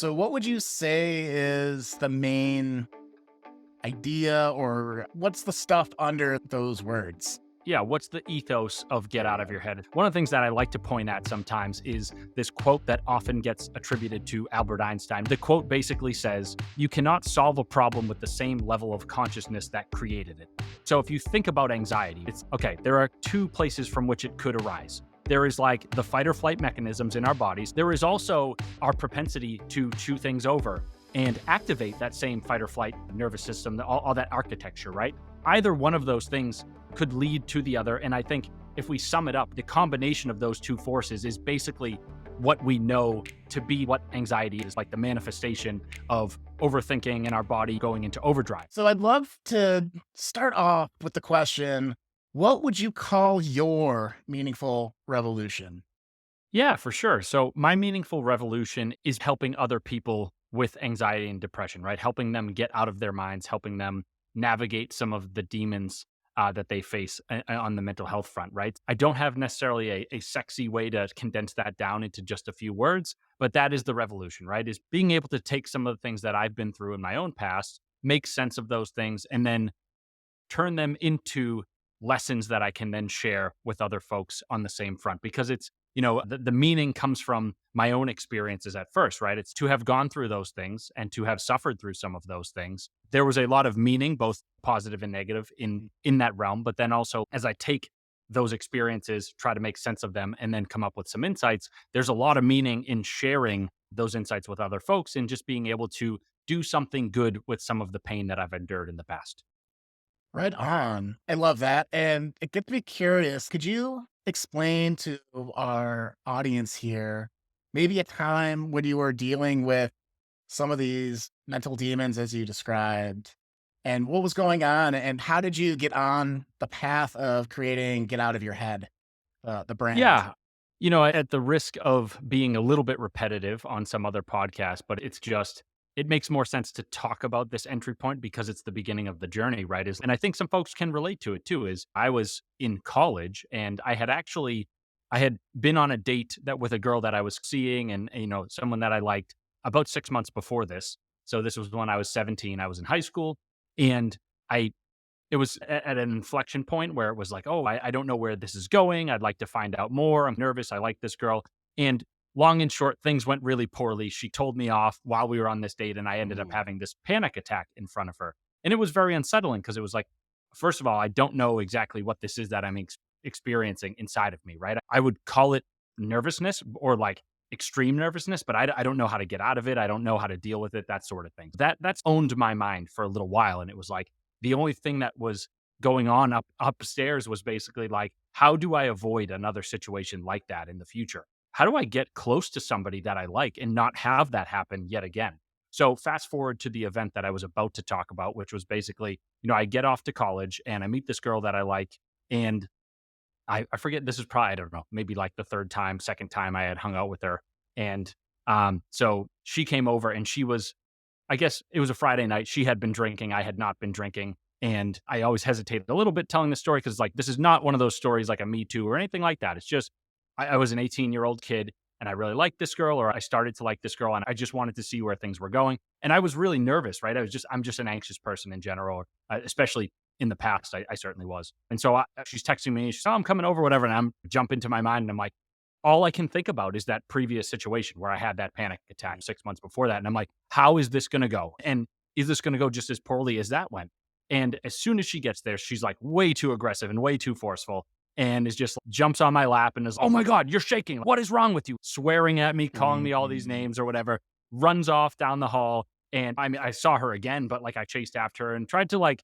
So, what would you say is the main idea, or what's the stuff under those words? Yeah, what's the ethos of get out of your head? One of the things that I like to point at sometimes is this quote that often gets attributed to Albert Einstein. The quote basically says, "You cannot solve a problem with the same level of consciousness that created it." So if you think about anxiety, it's okay, there are two places from which it could arise. There is like the fight or flight mechanisms in our bodies. There is also our propensity to chew things over and activate that same fight or flight nervous system, all that architecture, right? Either one of those things could lead to the other. And I think if we sum it up, the combination of those two forces is basically what we know to be what anxiety is, like the manifestation of overthinking and our body going into overdrive. So, I'd love to start off with the question, what would you call your meaningful revolution? Yeah, for sure. So, my meaningful revolution is helping other people with anxiety and depression, right? Helping them get out of their minds, helping them navigate some of the demons that they face on the mental health front, right? I don't have necessarily a sexy way to condense that down into just a few words, but that is the revolution, right? Is being able to take some of the things that I've been through in my own past, make sense of those things, and then turn them into lessons that I can then share with other folks on the same front because the meaning comes from my own experiences at first, right? It's to have gone through those things and to have suffered through some of those things. There was a lot of meaning, both positive and negative in that realm. But then also as I take those experiences, try to make sense of them and then come up with some insights, there's a lot of meaning in sharing those insights with other folks and just being able to do something good with some of the pain that I've endured in the past. Right on. I love that. And it gets me curious. Could you explain to our audience here maybe a time when you were dealing with some of these mental demons as you described, and what was going on, and how did you get on the path of creating Get Out of Your Head, the brand? Yeah. At the risk of being a little bit repetitive on some other podcast, but it makes more sense to talk about this entry point because it's the beginning of the journey, right? And I think some folks can relate to it too. Is I was in college and I had been on a date that with a girl that I was seeing and, someone that I liked about 6 months before this. So this was when I was 17. I was in high school and I it was at an inflection point where it was like, "Oh, I don't know where this is going. I'd like to find out more. I'm nervous. I like this girl." And long and short, things went really poorly. She told me off while we were on this date, and I ended up Ooh. having this panic attack in front of her. And it was very unsettling because it was like, first of all, I don't know exactly what this is that I'm experiencing inside of me, right? I would call it nervousness or like extreme nervousness, but I don't know how to get out of it. I don't know how to deal with it, that sort of thing. That's owned my mind for a little while. And it was like, the only thing that was going on upstairs was basically like, how do I avoid another situation like that in the future? How do I get close to somebody that I like and not have that happen yet again? So fast forward to the event that I was about to talk about, which was basically, I get off to college and I meet this girl that I like. And I forget, this is probably, I don't know, maybe like the third time, second time I had hung out with her. And so she came over and I guess it was a Friday night. She had been drinking. I had not been drinking. And I always hesitated a little bit telling the story because, like, this is not one of those stories like a Me Too or anything like that. It's just, I was an 18-year-old kid and I really liked this girl, or I started to like this girl, and I just wanted to see where things were going. And I was really nervous, right? I'm just an anxious person in general, especially in the past. I certainly was. And so she's texting me. She's, "Oh, I'm coming over, whatever." And I'm jump into my mind and I'm like, all I can think about is that previous situation where I had that panic attack 6 months before that. And I'm like, how is this going to go? And is this going to go just as poorly as that went? And as soon as she gets there, she's like way too aggressive and way too forceful and is just jumps on my lap and is, "Oh my God, you're shaking. What is wrong with you?" Swearing at me, calling me all these Mhm. names or whatever, runs off down the hall. And I mean, I saw her again, but like I chased after her and tried to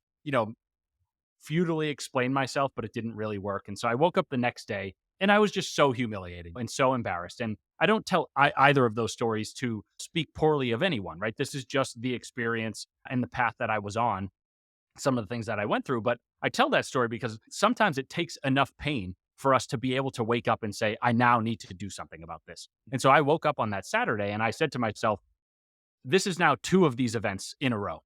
futilely explain myself, but it didn't really work. And so I woke up the next day and I was just so humiliated and so embarrassed. And I don't tell either of those stories to speak poorly of anyone, right? This is just the experience and the path that I was on, some of the things that I went through. But I tell that story because sometimes it takes enough pain for us to be able to wake up and say, I now need to do something about this. And so I woke up on that Saturday and I said to myself, this is now two of these events in a row.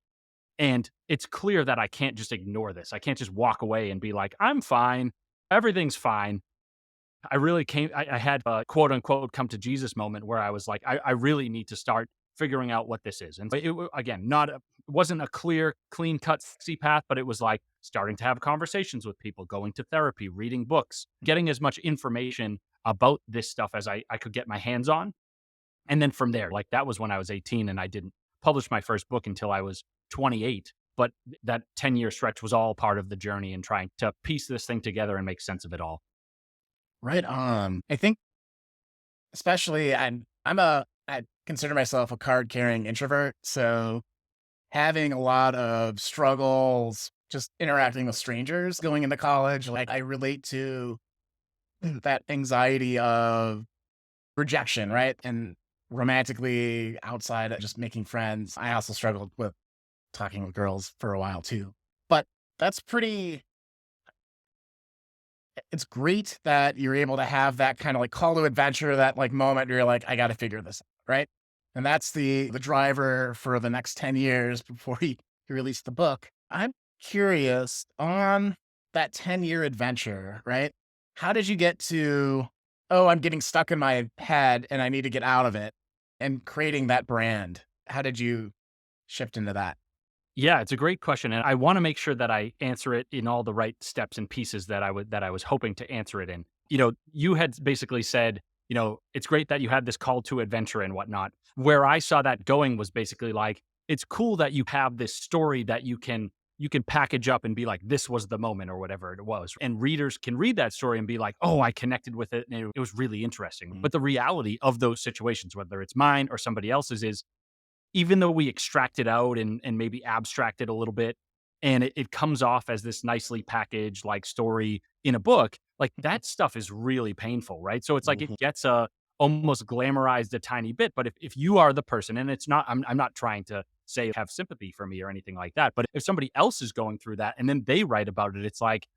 And it's clear that I can't just ignore this. I can't just walk away and be like, I'm fine. Everything's fine. I really I had a quote unquote come to Jesus moment where I was like, I really need to start figuring out what this is. And again, not a, it wasn't a clear, clean cut, sexy path, but it was like starting to have conversations with people, going to therapy, reading books, getting as much information about this stuff as I could get my hands on. And then from there, like that was when I was 18 and I didn't publish my first book until I was 28. But that 10-year stretch was all part of the journey and trying to piece this thing together and make sense of it all. Right on. I think especially I consider myself a card carrying introvert. So having a lot of struggles just interacting with strangers going into college, like I relate to that anxiety of rejection, right? And romantically outside of just making friends. I also struggled with talking with girls for a while too. But that's pretty it's great that you're able to have that kind of like call to adventure, that like moment where you're like, I gotta figure this out, right? And that's the driver for the next 10 years before you release the book. I'm curious on that 10-year adventure, right? How did you get to, oh, I'm getting stuck in my head and I need to get out of it and creating that brand? How did you shift into that? Yeah, it's a great question, and I want to make sure that I answer it in all the right steps and pieces that I was hoping to answer it in. You had basically said, it's great that you had this call to adventure and whatnot. Where I saw that going was basically like, it's cool that you have this story that you can package up and be like, this was the moment or whatever it was, and readers can read that story and be like, oh, I connected with it, and it was really interesting. Mhm, But the reality of those situations, whether it's mine or somebody else's, is even though we extract it out and maybe abstract it a little bit and it comes off as this nicely packaged like story in a book, like that stuff is really painful, right? So it's like it mhm, gets almost glamorized a tiny bit. But if you are the person, and it's not, I'm not trying to say have sympathy for me or anything like that, but if somebody else is going through that and then they write about it, it's like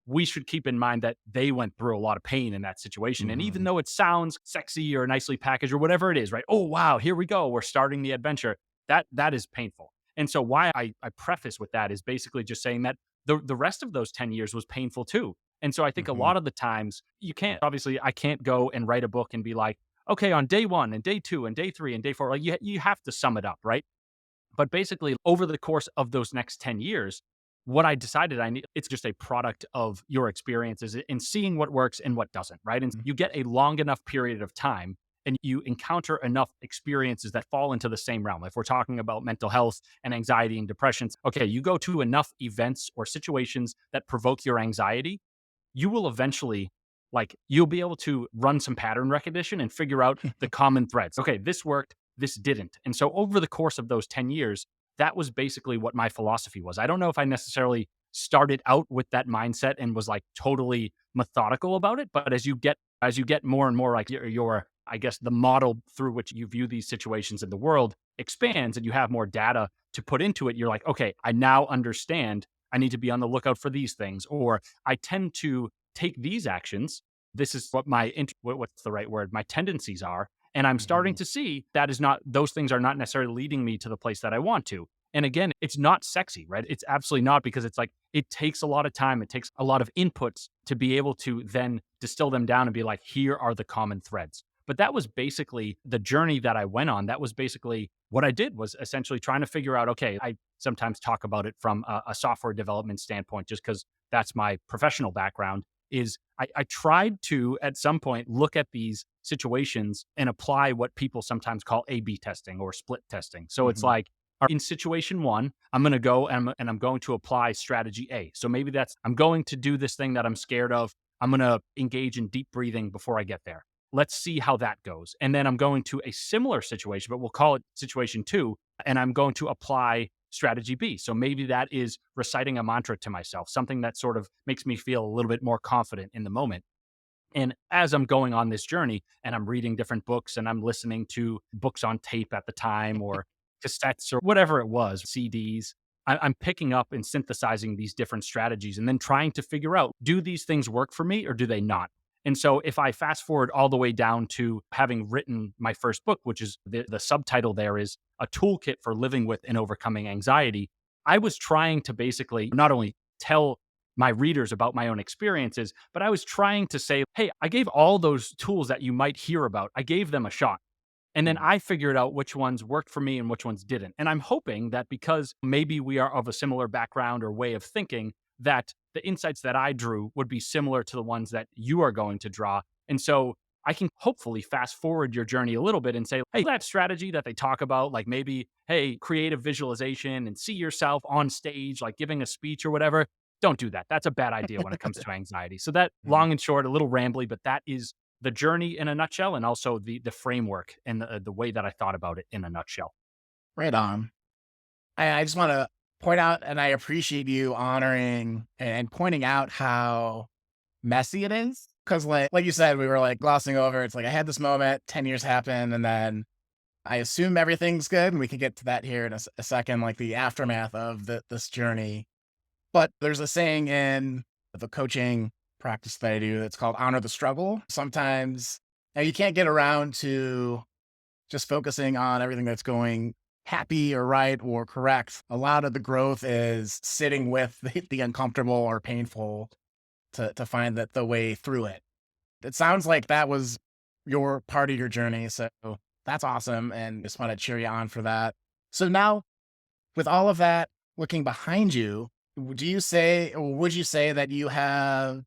we should keep in mind that they went through a lot of pain in that situation. And even mhm, though it sounds sexy or nicely packaged or whatever it is, right? Oh wow, here we go. We're starting the adventure. That is painful. And so why I preface with that is basically just saying that the rest of those 10 years was painful too. And so I think a mhm, lot of the times you can't, obviously I can't go and write a book and be like, okay, on day one and day two and day three and day four, like you have to sum it up, right? But basically, over the course of those next 10 years, what I decided I need, it's just a product of your experiences in seeing what works and what doesn't, right? And mhm, you get a long enough period of time and you encounter enough experiences that fall into the same realm. If we're talking about mental health and anxiety and depressions, okay, you go to enough events or situations that provoke your anxiety, you will eventually, like, you'll be able to run some pattern recognition and figure out the common threads. Okay, this worked, this didn't. And so over the course of those 10 years, that was basically what my philosophy was. I don't know if I necessarily started out with that mindset and was like totally methodical about it, but as you get more and more like your I guess the model through which you view these situations in the world expands and you have more data to put into it, you're like, okay, I now understand I need to be on the lookout for these things, or I tend to take these actions. This is what what's the right word? My tendencies are. And I'm starting mhm, to see that is not, those things are not necessarily leading me to the place that I want to. And again, it's not sexy, right? It's absolutely not, because it's like, it takes a lot of time. It takes a lot of inputs to be able to then distill them down and be like, here are the common threads. But that was basically the journey that I went on. That was basically what I did, was essentially trying to figure out, okay, I sometimes talk about it from a software development standpoint, just because that's my professional background. Is I tried to at some point look at these situations and apply what people sometimes call A/B testing or split testing. So it's mhm, like, in situation one, I'm going to go and I'm going to apply strategy A. So maybe that's, I'm going to do this thing that I'm scared of. I'm going to engage in deep breathing before I get there. Let's see how that goes. And then I'm going to a similar situation, but we'll call it situation two, and I'm going to apply strategy B. So maybe that is reciting a mantra to myself, something that sort of makes me feel a little bit more confident in the moment. And as I'm going on this journey and I'm reading different books and I'm listening to books on tape at the time, or cassettes or whatever it was, CDs, I'm picking up and synthesizing these different strategies and then trying to figure out, do these things work for me or do they not? And so if I fast forward all the way down to having written my first book, which is the subtitle there is A Toolkit for Living with and Overcoming Anxiety, I was trying to basically not only tell my readers about my own experiences, but I was trying to say, hey, I gave all those tools that you might hear about, I gave them a shot. And then Mm. I figured out which ones worked for me and which ones didn't. And I'm hoping that because maybe we are of a similar background or way of thinking, that the insights that I drew would be similar to the ones that you are going to draw. And so I can hopefully fast forward your journey a little bit and say, hey, that strategy that they talk about, like maybe, hey, creative visualization and see yourself on stage, like giving a speech or whatever. Don't do that. That's a bad idea when it comes to anxiety. So that Mm. long and short, a little rambly, but that is the journey in a nutshell, and also the framework and the way that I thought about it in a nutshell. Right on. I just want to point out, and I appreciate you honoring and pointing out how messy it is. Cause like you said, we were like glossing over. It's like I had this moment, 10 years happen, and then I assume everything's good. And we can get to that here in a second, like the aftermath of this journey. But there's a saying in the coaching practice that I do that's called honor the struggle. Sometimes now you can't get around to just focusing on everything that's going happy or right or correct. A lot of the growth is sitting with the uncomfortable or painful to find that the way through it. It sounds like that was your part of your journey. So that's awesome. And just want to cheer you on for that. So now, with all of that looking behind you, do you say, or would you say that you have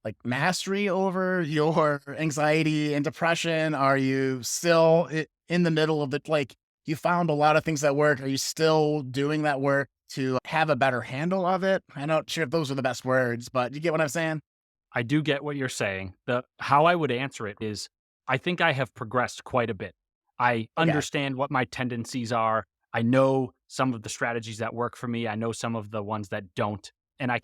like mastery over your anxiety and depression? Are you still in the middle of it? Like you found a lot of things that work. Are you still doing that work to have a better handle of it? I'm not sure if those are the best words, but you get what I'm saying? I do get what you're saying. The how I would answer it is I think I have progressed quite a bit. I Okay. understand what my tendencies are. I know some of the strategies that work for me. I know some of the ones that don't. And I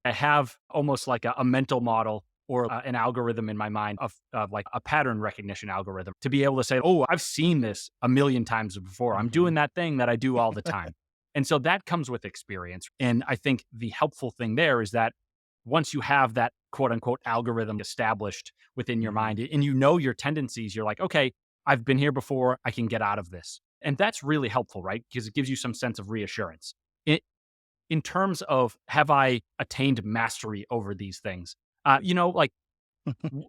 have almost like a mental model or an algorithm in my mind of like a pattern recognition algorithm to be able to say, oh, I've seen this a million times before. I'm Hmm. doing that thing that I do all the time. And so that comes with experience. And I think the helpful thing there is that once you have that quote unquote algorithm established within your Hmm. mind and you know your tendencies, you're like, okay, I've been here before. I can get out of this. And that's really helpful, right? Because it gives you some sense of reassurance. In terms of have I attained mastery over these things? Like w-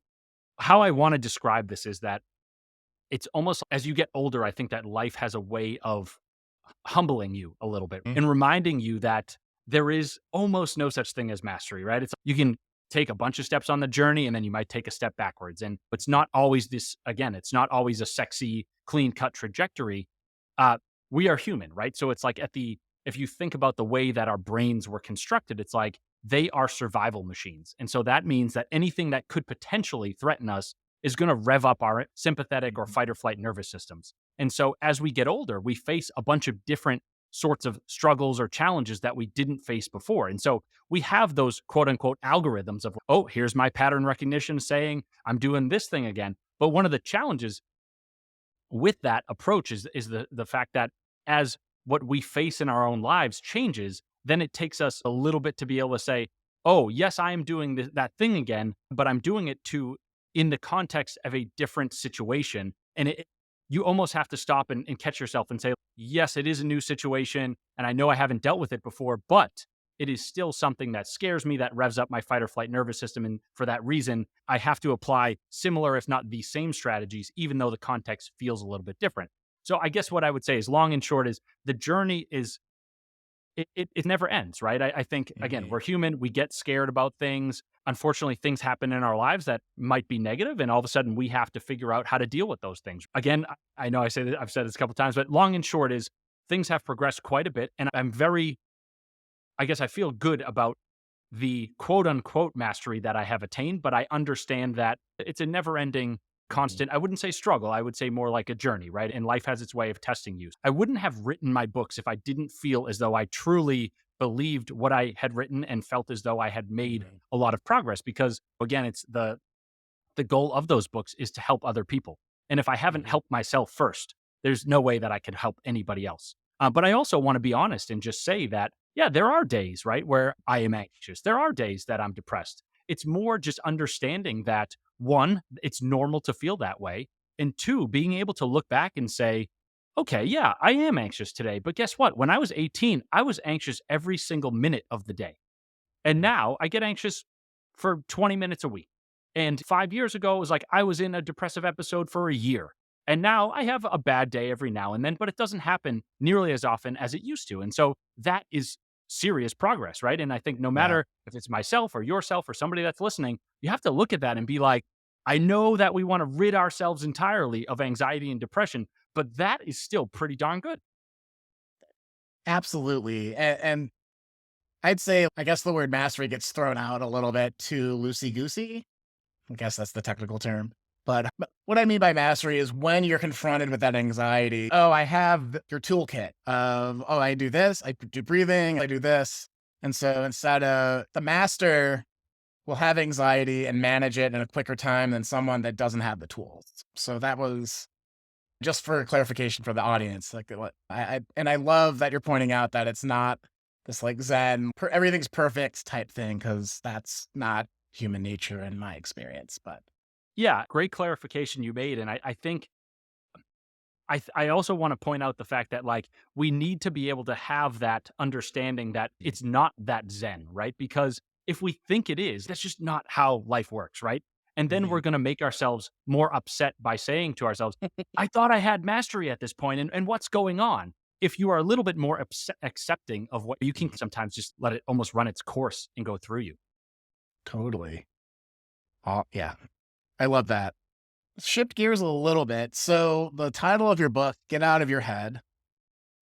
how I want to describe this is that it's almost as you get older, I think that life has a way of humbling you a little bit and reminding you that there is almost no such thing as mastery, right? It's you can take a bunch of steps on the journey and then you might take a step backwards. And it's not always this again, it's not always a sexy, clean cut trajectory. Uh, we are human, right? So it's like if you think about the way that our brains were constructed, it's like they are survival machines. And so that means that anything that could potentially threaten us is going to rev up our sympathetic or fight or flight nervous systems. And so as we get older, we face a bunch of different sorts of struggles or challenges that we didn't face before. And so we have those quote unquote algorithms of, oh, here's my pattern recognition saying I'm doing this thing again. But one of the challenges with that approach is the fact that as what we face in our own lives changes, then it takes us a little bit to be able to say, "Oh, yes, I am doing that thing again, but I'm doing it to in the context of a different situation." And you almost have to stop and catch yourself and say, "Yes, it is a new situation, and I know I haven't dealt with it before, but it is still something that scares me, that revs up my fight or flight nervous system. And for that reason, I have to apply similar, if not the same strategies, even though the context feels a little bit different." So I guess what I would say is long and short is the journey is it never ends, right? I think again, Hmm. we're human, we get scared about things. Unfortunately, things happen in our lives that might be negative, and all of a sudden we have to figure out how to deal with those things. Again, I know I've said this a couple times, but long and short is things have progressed quite a bit, and I guess I feel good about the quote unquote mastery that I have attained, but I understand that it's a never ending Hmm. constant. I wouldn't say struggle. I would say more like a journey, right? And life has its way of testing you. I wouldn't have written my books if I didn't feel as though I truly believed what I had written and felt as though I had made Hmm. a lot of progress because again, it's the goal of those books is to help other people. And if I haven't Hmm. helped myself first, there's no way that I could help anybody else. But I also want to be honest and just say that, yeah, there are days, right, where I am anxious. There are days that I'm depressed. It's more just understanding that one, it's normal to feel that way. And two, being able to look back and say, okay, yeah, I am anxious today. But guess what? When I was 18, I was anxious every single minute of the day. And now I get anxious for 20 minutes a week. And 5 years ago, it was like I was in a depressive episode for a year. And now I have a bad day every now and then, but it doesn't happen nearly as often as it used to. And so that is serious progress, right? And I think no Yeah. matter if it's myself or yourself or somebody that's listening, you have to look at that and be like, I know that we want to rid ourselves entirely of anxiety and depression, but that is still pretty darn good. Absolutely. And I'd say, I guess the word mastery gets thrown out a little bit too loosey goosey. I guess that's the technical term. But what I mean by mastery is when you're confronted with that anxiety. Oh, I have your toolkit of, oh, I do this, I do breathing, I do this. And so instead of the master will have anxiety and manage it in a quicker time than someone that doesn't have the tools. So that was just for clarification for the audience. Like what and I love that you're pointing out that it's not this like Zen, everything's perfect type thing, because that's not human nature in my experience. But Yeah, great clarification you made. And I think I also want to point out the fact that like we need to be able to have that understanding that it's not that zen, right? Because if we think it is, that's just not how life works, right? And then we're Mhm. going to make ourselves more upset by saying to ourselves, I thought I had mastery at this point, and what's going on? If you are a little bit more accepting of what you can Mhm. sometimes just let it almost run its course and go through you. Totally. Yeah, I love that. Shift gears a little bit. So the title of your book, Get Out of Your Head.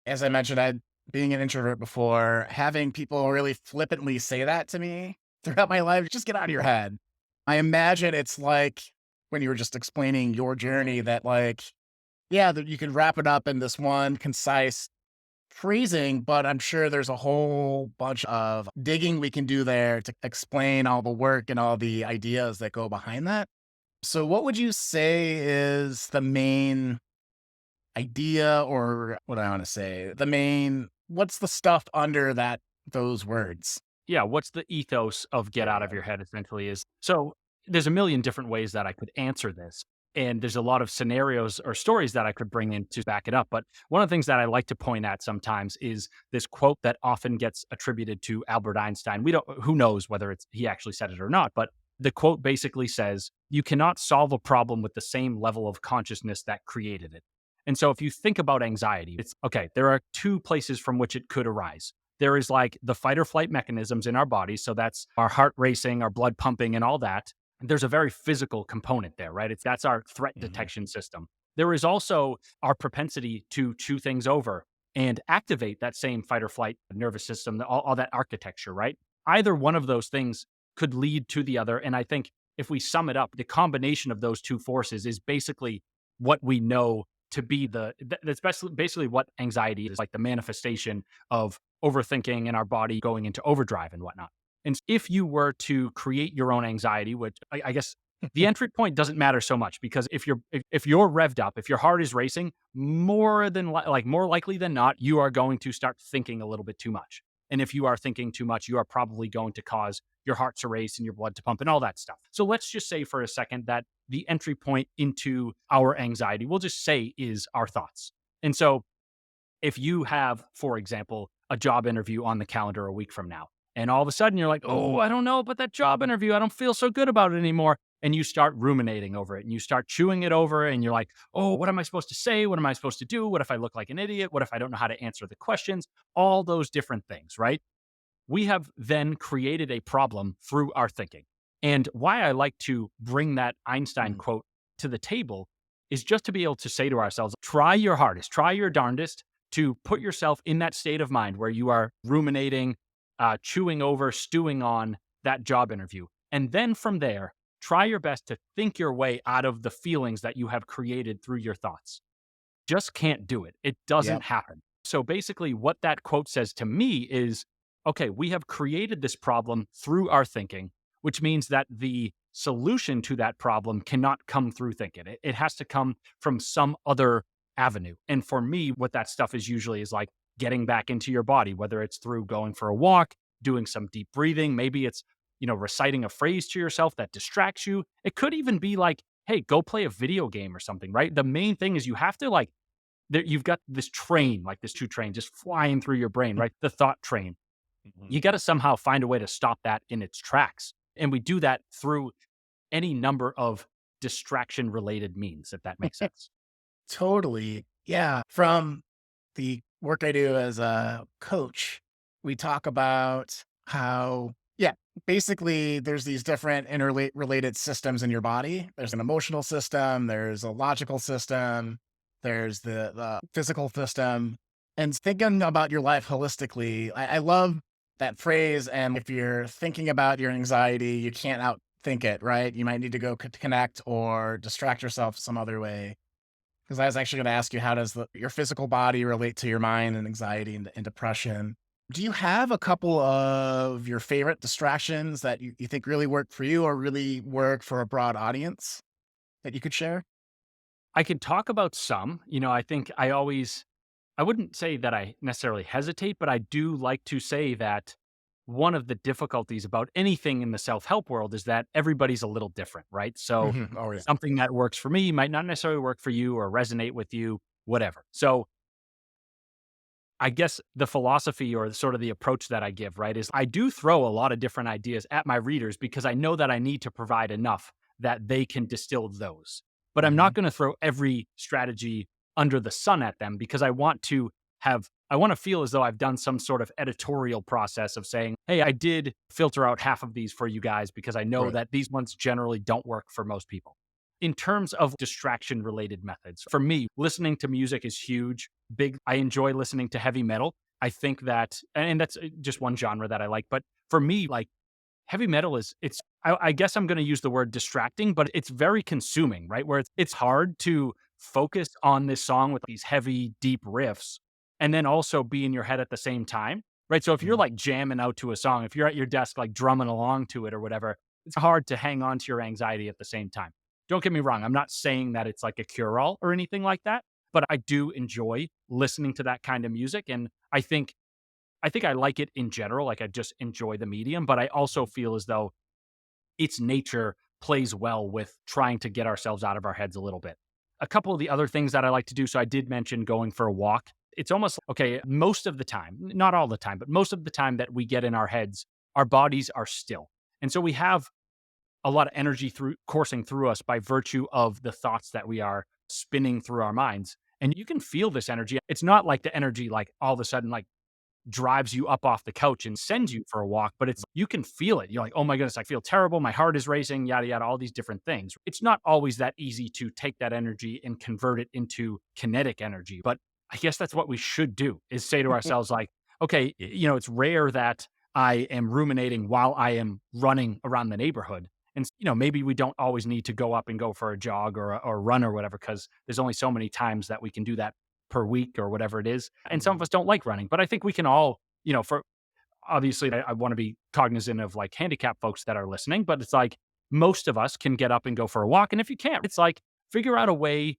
As I mentioned, I being an introvert before, having people really flippantly say that to me throughout my life, just get out of your head. I imagine it's like when you were just explaining your journey that like, yeah, that you can wrap it up in this one concise phrasing, but I'm sure there's a whole bunch of digging we can do there to explain all the work and all the ideas that go behind that. So what would you say is the main idea, or what I want to say, what's the stuff under those words? Yeah, what's the ethos of get There out you of go. your head essentially is. So there's a million different ways that I could answer this. And there's a lot of scenarios or stories that I could bring in to back it up. But one of the things that I like to point at sometimes is this quote that often gets attributed to Albert Einstein. We don't, who knows whether it's he actually said it or not, but the quote basically says, you cannot solve a problem with the same level of consciousness that created it. And so if you think about anxiety, it's okay, there are two places from which it could arise. There is like the fight or flight mechanisms in our bodies. So that's our heart racing, our blood pumping, and all that. And there's a very physical component there, right? That's our threat Mhm. detection system. There is also our propensity to chew things over and activate that same fight or flight nervous system, all that architecture, right? Either one of those things could lead to the other. And I think if we sum it up, the combination of those two forces is basically what we know to be that's basically what anxiety is, like the manifestation of overthinking and our body going into overdrive and whatnot. And if you were to create your own anxiety, which I guess the entry point doesn't matter so much because if you're revved up, if your heart is racing, more likely than not, you are going to start thinking a little bit too much. And if you are thinking too much, you are probably going to cause your heart to race and your blood to pump and all that stuff. So let's just say for a second that the entry point into our anxiety, we'll just say, is our thoughts. And so if you have, for example, a job interview on the calendar a week from now, and all of a sudden you're like, oh, I don't know about that job interview. I don't feel so good about it anymore. And you start ruminating over it and you start chewing it over and you're like, oh, what am I supposed to say? What am I supposed to do? What if I look like an idiot? What if I don't know how to answer the questions? All those different things, right? We have then created a problem through our thinking. And why I like to bring that Einstein Mhm. quote to the table is just to be able to say to ourselves, try your hardest, try your darndest to put yourself in that state of mind where you are ruminating, chewing over, stewing on that job interview. And then from there, try your best to think your way out of the feelings that you have created through your thoughts. Just can't do it. It doesn't Yep. happen. So basically, what that quote says to me is okay, we have created this problem through our thinking, which means that the solution to that problem cannot come through thinking. It has to come from some other avenue. And for me, what that stuff is usually is like getting back into your body, whether it's through going for a walk, doing some deep breathing, maybe it's, reciting a phrase to yourself that distracts you. It could even be like, hey, go play a video game or something, right? The main thing is you have to like you've got this train, like this two train just flying through your brain, right? The thought train. Mhm. You got to somehow find a way to stop that in its tracks. And we do that through any number of distraction related means, if that makes sense. Totally. Yeah. From the work I do as a coach, we talk about how, yeah, basically there's these different interrelated systems in your body. There's an emotional system, there's a logical system, there's the physical system. And thinking about your life holistically, I love that phrase. And if you're thinking about your anxiety, you can't outthink it, right? You might need to go connect or distract yourself some other way. Because I was actually gonna ask you, how does your physical body relate to your mind and anxiety and depression? Do you have a couple of your favorite distractions that you think really work for you or really work for a broad audience that you could share? I could talk about some. I think I wouldn't say that I necessarily hesitate, but I do like to say that one of the difficulties about anything in the self help world is that everybody's a little different, right? So Mhm. Oh, yeah. something that works for me might not necessarily work for you or resonate with you, whatever. So I guess the philosophy or sort of the approach that I give, right, is I do throw a lot of different ideas at my readers because I know that I need to provide enough that they can distill those. But I'm not Mhm. going to throw every strategy under the sun at them because I want to feel as though I've done some sort of editorial process of saying, hey, I did filter out half of these for you guys because I know Right. that these ones generally don't work for most people. In terms of distraction related methods, for me, listening to music is huge. Big, I enjoy listening to heavy metal. I think that, and that's just one genre that I like. But for me, like heavy metal I guess I'm going to use the word distracting, but it's very consuming, right? Where it's hard to focus on this song with these heavy, deep riffs and then also be in your head at the same time, right? So if you're Mhm. like jamming out to a song, if you're at your desk, like drumming along to it or whatever, it's hard to hang on to your anxiety at the same time. Don't get me wrong. I'm not saying that it's like a cure all or anything like that, but I do enjoy listening to that kind of music. And I think I like it in general, like, I just enjoy the medium, but I also Mhm. feel as though its nature plays well with trying to get ourselves out of our heads a little bit. A couple of the other things that I like to do, so I did mention going for a walk. It's almost okay, most of the time, not all the time, but most of the time that we get in our heads, our bodies are still. And so we have a lot of energy through coursing through us by virtue of the thoughts that we are spinning through our minds. And you can feel this energy. It's not like the energy like all of a sudden like drives you up off the couch and sends you for a walk, but it's you can feel it. You're like, "Oh my goodness, I feel terrible. My heart is racing, yada yada, all these different things." It's not always that easy to take that energy and convert it into kinetic energy, but I guess that's what we should do is say to ourselves like, "Okay, it's rare that I am ruminating while I am running around the neighborhood." And maybe we don't always need to go up and go for a jog or run or whatever because there's only so many times that we can do that per week or whatever it is. And some of Mhm. us don't like running, but I think we can all, for obviously, I want to be cognizant of like handicapped folks that are listening, but it's like most of us can get up and go for a walk. And if you can't, it's like figure out a way,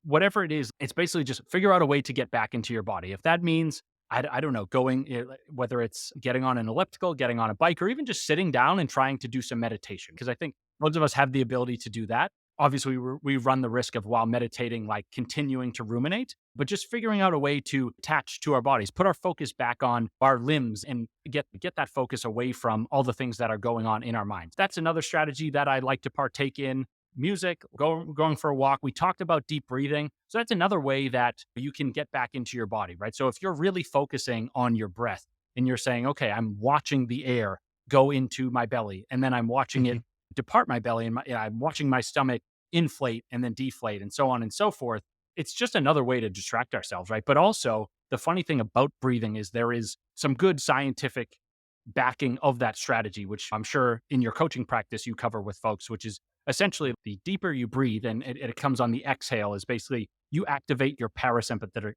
whatever it is, it's basically just figure out a way to get back into your body. If that means, I don't know, going, like, whether it's getting on an elliptical, getting on a bike, or even just sitting down and trying to do some meditation. Because I think most of us have the ability to do that. Obviously, we run the risk of while meditating, like continuing to ruminate, but just figuring out a way to attach to our bodies, put our focus back on our limbs and get that focus away from all the things that are going on in our minds. That's another strategy that I like to partake in music, going for a walk. We talked about deep breathing. So that's another way that you can get back into your body, right? So if you're really focusing on your breath and you're saying, okay, I'm watching the air go into my belly and then I'm watching it depart my belly and I'm watching my stomach inflate and then deflate and so on and so forth. It's just another way to distract ourselves, right? But also, the funny thing about breathing is there is some good scientific backing of that strategy, which I'm sure in your coaching practice you cover with folks, which is essentially the deeper you breathe and it comes on the exhale is basically you activate your parasympathetic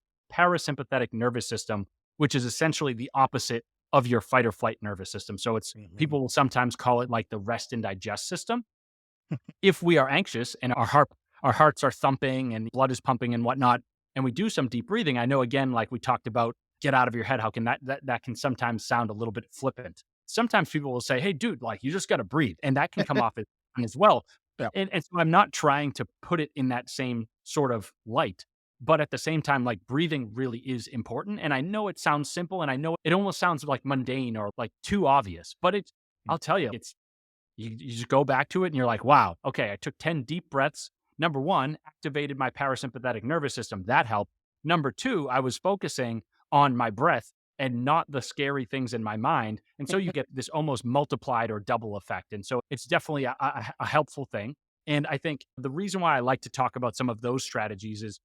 nervous system, which is essentially the opposite of your fight or flight nervous system. So it's Mhm. people will sometimes call it like the rest and digest system. If we are anxious and our hearts are thumping and blood is pumping and whatnot, and we do some deep breathing, I know again, like we talked about, get out of your head. How can that can sometimes sound a little bit flippant. Sometimes people will say, "Hey, dude, like you just got to breathe," and that can come off as well. Yeah. And so I'm not trying to put it in that same sort of light, but at the same time, like breathing really is important. And I know it sounds simple, and I know it almost sounds like mundane or like too obvious, but it's Mm. I'll tell you, it's You just go back to it and you're like, wow, okay, I took 10 deep breaths. Number one, activated my parasympathetic nervous system. That helped. Number two, I was focusing on my breath and not the scary things in my mind. And so you get this almost multiplied or double effect. And so it's definitely a helpful thing. And I think the reason why I like to talk about some of those strategies is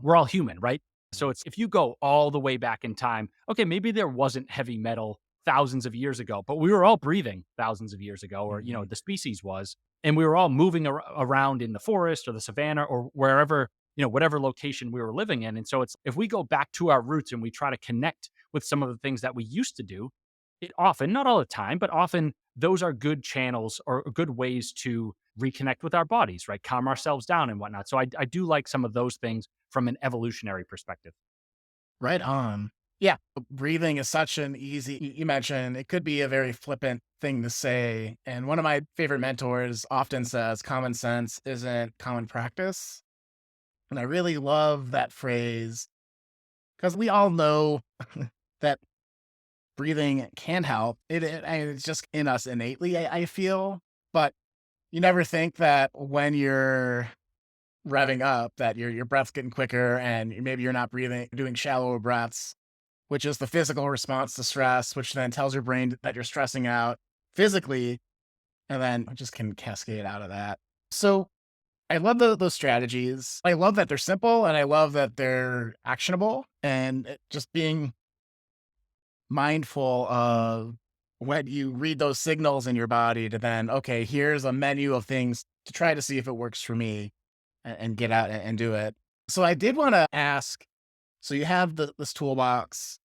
we're all human, right? So it's if you go all the way back in time, okay, maybe there wasn't heavy metal thousands of years ago, but we were all breathing thousands of years ago, or Mhm. the species was, and we were all moving around in the forest or the savannah or wherever, whatever location we were living in. And so it's if we go back to our roots and we try to connect with some of the things that we used to do, it often, not all the time, but often those are good channels or good ways to reconnect with our bodies, right? Calm ourselves down and whatnot. So I do like some of those things from an evolutionary perspective. Right on. Yeah, breathing is such an easy you mentioned it could be a very flippant thing to say, and one of my favorite mentors often says, "Common sense isn't common practice," and I really love that phrase because we all know that breathing can help. It's just in us innately, I feel, but you never think that when you're revving up that your breath's getting quicker and maybe you're not breathing doing shallower breaths, which is the physical response to stress, which then tells your brain that you're stressing out physically, and then it just can cascade out of that. So I love those strategies. I love that they're simple and I love that they're actionable and just being mindful of when you read those signals in your body to then, okay, here's a menu of things to try to see if it works for me and get out and do it. So I did want to ask, so you have this toolbox.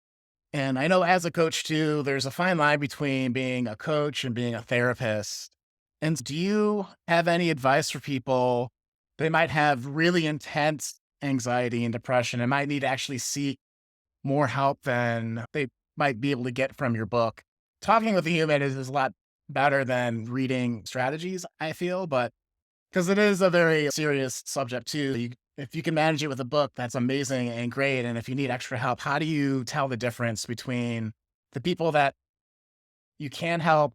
And I know as a coach too, there's a fine line between being a coach and being a therapist. And do you have any advice for people? They might have really intense anxiety and depression and might need to actually seek more help than they might be able to get from your book. Talking with a human is a lot better than reading strategies, I feel, but because it is a very serious subject too. If you can manage it with a book, that's amazing and great. And if you need extra help, how do you tell the difference between the people that you can help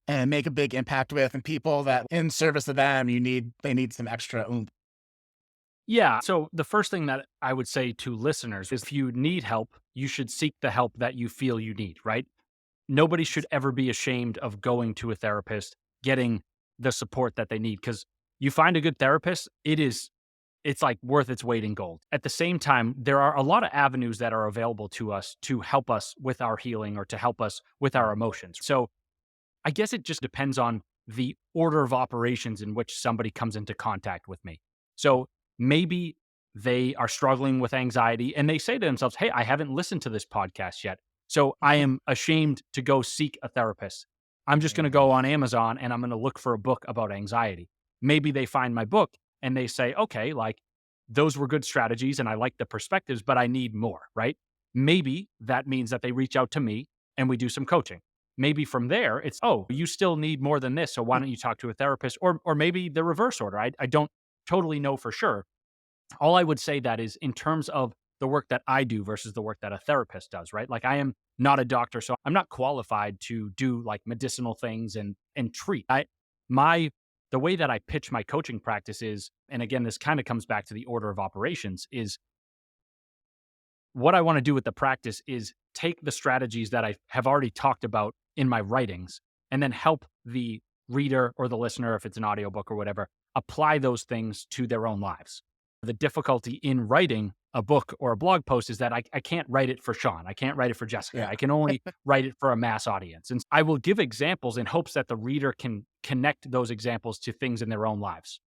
and make a big impact with and people that in service to them, they need some extra oomph? Yeah. So the first thing that I would say to listeners is if you need help, you should seek the help that you feel you need, right? Nobody should ever be ashamed of going to a therapist, getting the support that they need. Because you find a good therapist, it's like worth its weight in gold. At the same time, there are a lot of avenues that are available to us to help us with our healing or to help us with our emotions. So I guess it just depends on the order of operations in which somebody comes into contact with me. So maybe they are struggling with anxiety and they say to themselves, "Hey, I haven't listened to this podcast yet. So I am ashamed to go seek a therapist. I'm just going to Mhm. go on Amazon and I'm going to look for a book about anxiety." Maybe they find my book and they say, "Okay, like those were good strategies and I like the perspectives, but I need more," right? Maybe that means that they reach out to me and we do some coaching. Maybe from there, it's, "Oh, you still need more than this. So why don't you talk to a therapist?" Or maybe the reverse order. I don't totally know for sure. All I would say that is in terms of the work that I do versus the work that a therapist does, right? Like I am not a doctor, so I'm not qualified to do like medicinal things and treat. My the way that I pitch my coaching practice is, and again, this kind of comes back to the order of operations, is what I want to do with the practice is take the strategies that I have already talked about in my writings and then help the reader or the listener, if it's an audiobook or whatever, apply those things to their own lives. The difficulty in writing a book or a blog post is that I can't write it for Sean. I can't write it for Jessica. Yeah. I can only write it for a mass audience. And I will give examples in hopes that the reader can connect those examples to things in their own lives,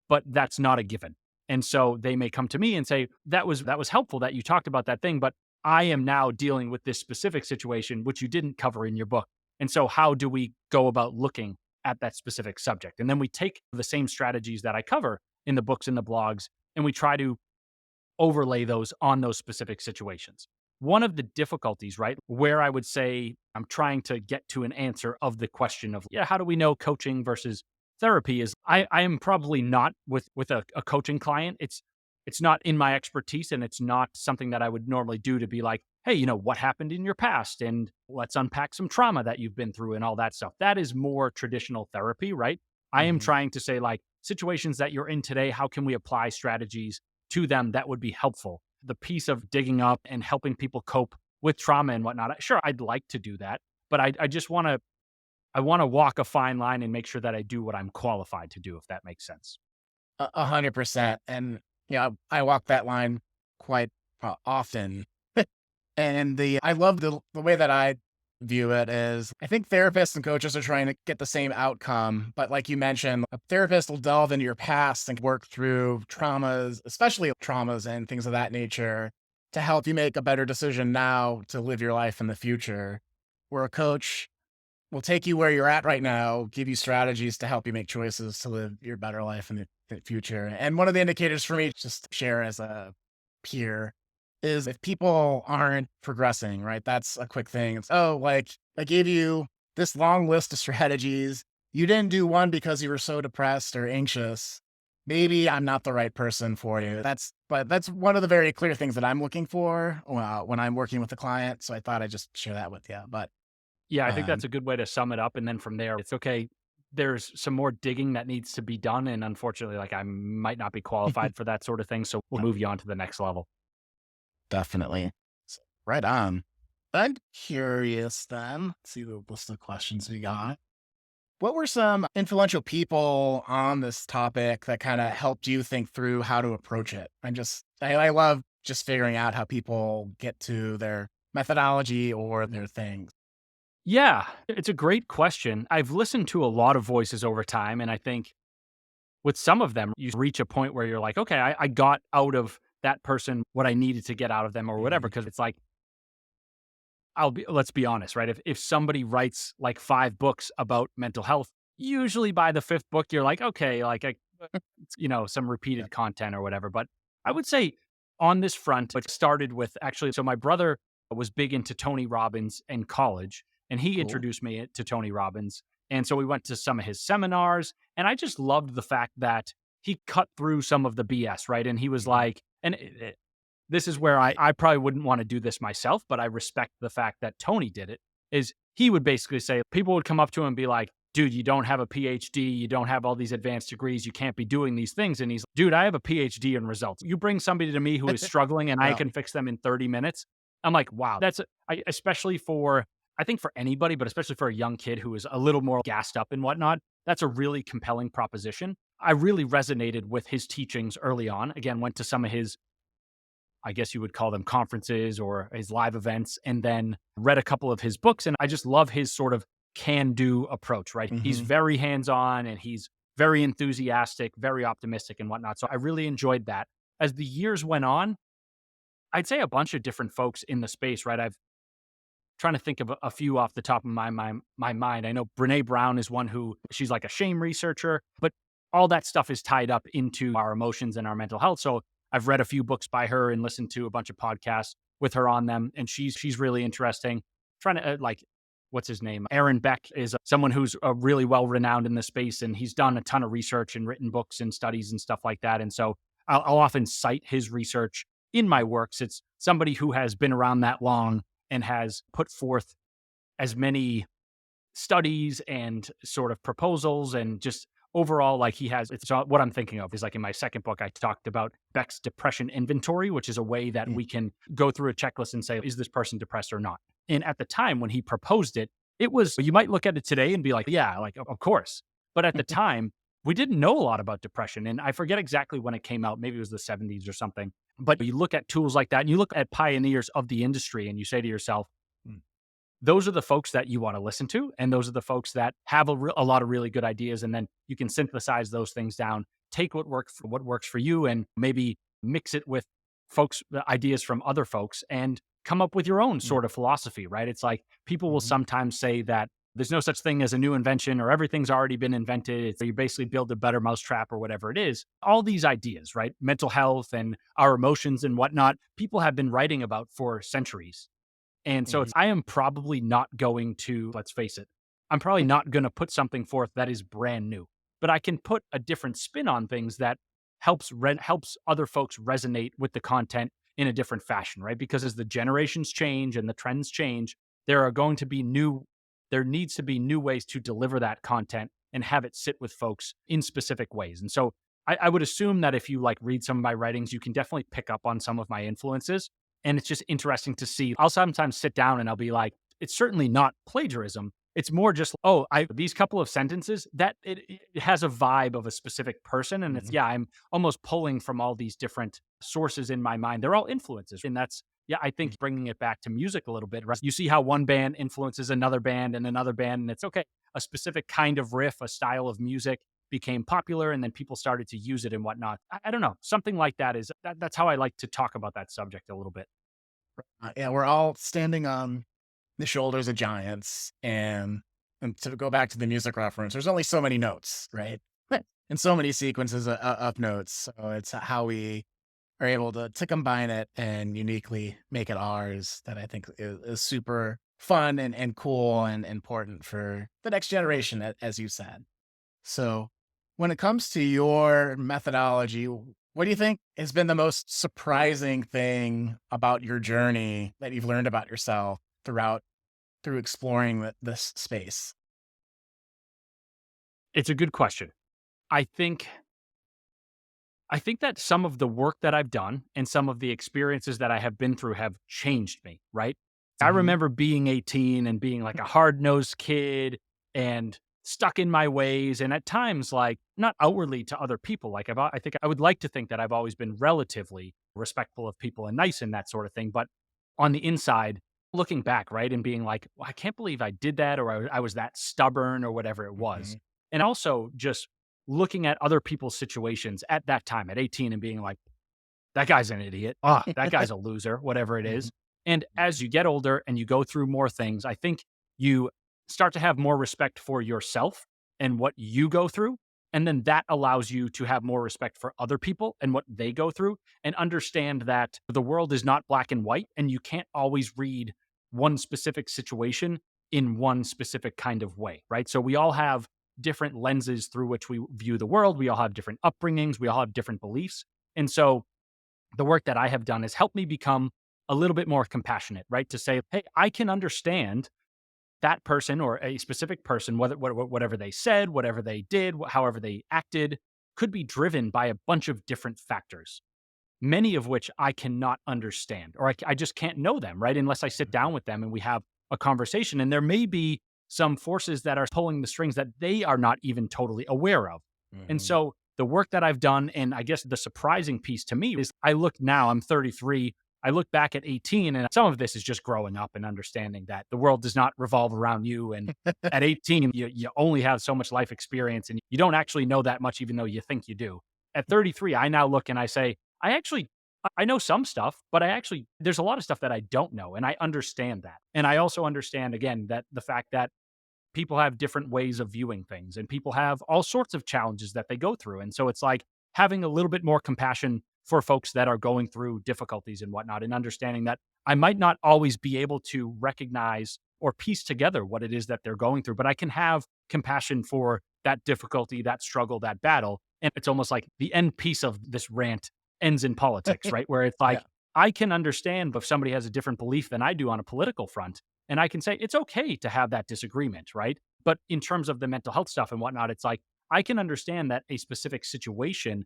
but that's not a given. And so they may come to me and say, that was helpful that you talked about that thing, but I am now dealing with this specific situation which you didn't cover in your book. And so how do we go about looking at that specific subject? And then we take the same strategies that I cover in the books and the blogs and we try to overlay those on those specific situations. One of the difficulties, right, where I would say I'm trying to get to an answer of the question of, yeah, how do we know coaching versus therapy is I am probably not with a coaching client. it's not in my expertise and it's not something that I would normally do to be like, hey, what happened in your past? And let's unpack some trauma that you've been through and all that stuff. That is more traditional therapy, right? I am Mhm. trying to say, like, situations that you're in today, how can we apply strategies to them that would be helpful? The piece of digging up and helping people cope with trauma and whatnot. Sure, I'd like to do that, but I just want to, I want to walk a fine line and make sure that I do what I'm qualified to do, if that makes sense. 100%. And, yeah, I walk that line quite, often. And I love the way that I view it is I think therapists and coaches are trying to get the same outcome, but like you mentioned, a therapist will delve into your past and work through traumas, especially traumas and things of that nature, to help you make a better decision now to live your life in the future. Where a coach will take you where you're at right now, give you strategies to help you make choices to live your better life in the future. And one of the indicators for me, just to share as a peer, is if people aren't progressing, right? That's a quick thing. It's, oh, like I gave you this long list of strategies. You didn't do one because you were so depressed or anxious. Maybe I'm not the right person for you. But that's one of the very clear things that I'm looking for when I'm working with a client. So I thought I'd just share that with you. But Yeah, I think that's um, a good way to sum it up, and then from there, it's okay. There's some more digging that needs to be done, and unfortunately, like, I might not be qualified for that sort of thing, so we'll move you on to the next level. definitely. Right on. I'm curious then. Let's see the list of questions we got. What were some influential people on this topic that kind of helped you think through how to approach it? I love just figuring out how people get to their methodology or their things. Yeah, it's a great question. I've listened to a lot of voices over time, and I think with some of them, you reach a point where you're like, "Okay, I got out of that person what I needed to get out of them," or whatever. Mhm. Because it's like, let's be honest, right? If somebody writes like 5 books about mental health, usually by the 5th book, you're like, "Okay, like, some Yeah, repeated content or whatever." But I would say on this front, it started with actually, so my brother was big into Tony Robbins in college, and he cool. introduced me to Tony Robbins. And so we went to some of his seminars, and I just loved the fact that he cut through some of the BS, right? And he was Mhm. like, this is where I probably wouldn't want to do this myself, but I respect the fact that Tony did it. Is he would basically say, people would come up to him and be like, dude, you don't have a PhD, you don't have all these advanced degrees, you can't be doing these things. And he's, dude, I have a PhD in results. You bring somebody to me who is struggling and I Yeah. can fix them in 30 minutes. I'm like, wow, especially for, I think for anybody, but especially for a young kid who is a little more gassed up and whatnot, that's a really compelling proposition. I really resonated with his teachings early on. Again, went to some of his, I guess you would call them, conferences or his live events, and then read a couple of his books. And I just love his sort of can do approach, right? He's Hmm. very hands on and he's very enthusiastic, very optimistic and whatnot. So I really enjoyed that. As the years went on, I'd say a bunch of different folks in the space, right? I've trying to think of a few off the top of my mind. I know Brene Brown is one who she's like a shame researcher, but all that stuff is tied up into our emotions and our mental health. So I've read a few books by her and listened to a bunch of podcasts with her on them, and she's really interesting. Trying to like, what's his name? Aaron Beck is someone who's really well renowned in the space, and he's done a ton of research and written books and studies and stuff like that. And so I'll often cite his research in my works. It's somebody who has been around that long and has put forth as many studies and sort of proposals and just overall, like, he has, it's what I'm thinking of is like in my second book I talked about Beck's depression inventory, which is a way that we can go through a checklist and say, is this person depressed or not? And at the time when he proposed it, it was, you might look at it today and be like, yeah, like, of course. But at the time we didn't know a lot about depression, and I forget exactly when it came out, maybe it was the 70s or something. But you look at tools like that and you look at pioneers of the industry and you say to yourself, those are the folks that you want to listen to. And those are the folks that have a lot of really good ideas. And then you can synthesize those things down, take what works for you, and maybe mix it with the ideas from other folks and come up with your own sort of philosophy, right? It's like people will Hmm. sometimes say that there's no such thing as a new invention or everything's already been invented. It's, you basically build a better mousetrap or whatever it is. All these ideas, right? Mental health and our emotions and whatnot, people have been writing about for centuries. And so Hmm. it's, I am probably not going to, let's face it, I'm probably not going to put something forth that is brand new, but I can put a different spin on things that helps other folks resonate with the content in a different fashion, right? Because as the generations change and the trends change, there are going to be new there needs to be new ways to deliver that content and have it sit with folks in specific ways. And so I would assume that if you like read some of my writings, you can definitely pick up on some of my influences. And it's just interesting to see. I'll sometimes sit down and I'll be like, it's certainly not plagiarism. It's more just, oh, I these couple of sentences that it has a vibe of a specific person. And it's, Mhm. yeah, I'm almost pulling from all these different sources in my mind. They're all influences. And that's, yeah, I think bringing it back to music a little bit, right? You see how one band influences another band and another band, and it's okay. A specific kind of riff, a style of music became popular, and then people started to use it and whatnot. I don't know. Something like that is that's how I like to talk about that subject a little bit. Yeah, we're all standing on the shoulders of giants, and to go back to the music reference, there's only so many notes, right? And so many sequences of notes. So it's how we are able to combine it and uniquely make it ours that I think is super fun and cool and important for the next generation, as you said. So, when it comes to your methodology, what do you think has been the most surprising thing about your journey that you've learned about yourself through exploring this space? It's a good question. I think I think that some of the work that I've done and some of the experiences that I have been through have changed me, right? I Mhm. remember being 18 and being like a hard-nosed kid and stuck in my ways and at times like not outwardly to other people like I think I would like to think that I've always been relatively respectful of people and nice and that sort of thing, but on the inside looking back, right, and being like, well, I can't believe I did that or I was that stubborn or whatever it was. Mhm. And also just looking at other people's situations at that time at 18 and being like, that guy's an idiot. Ah, that guy's a loser, whatever it Mhm. is. And as you get older and you go through more things, I think you start to have more respect for yourself and what you go through. And then that allows you to have more respect for other people and what they go through and understand that the world is not black and white and you can't always read one specific situation in one specific kind of way, right? So we all have different lenses through which we view the world. We all have different upbringings. We all have different beliefs. And so the work that I have done has helped me become a little bit more compassionate, right? To say, hey, I can understand that person or a specific person, whatever they said, whatever they did, however they acted, could be driven by a bunch of different factors, many of which I cannot understand or I just can't know them, right? Unless I sit Mhm. down with them and we have a conversation. And there may be some forces that are pulling the strings that they are not even totally aware of. And Mhm. so the work that I've done, and I guess the surprising piece to me is I look now, I'm 33. I look back at 18, and some of this is just growing up and understanding that the world does not revolve around you. And at 18, you only have so much life experience and you don't actually know that much, even though you think you do. At 33, I now look and I say, I know some stuff, but there's a lot of stuff that I don't know, and I understand that. And I also understand again that the fact that people have different ways of viewing things and people have all sorts of challenges that they go through. And so it's like having a little bit more compassion for folks that are going through difficulties and whatnot, and understanding that I might not always be able to recognize or piece together what it is that they're going through, but I can have compassion for that difficulty, that struggle, that battle. And it's almost like the end piece of this rant ends in politics, right? Where it's Yeah. like, I can understand if somebody has a different belief than I do on a political front. And I can say it's okay to have that disagreement, right? But in terms of the mental health stuff and whatnot, it's like I can understand that a specific situation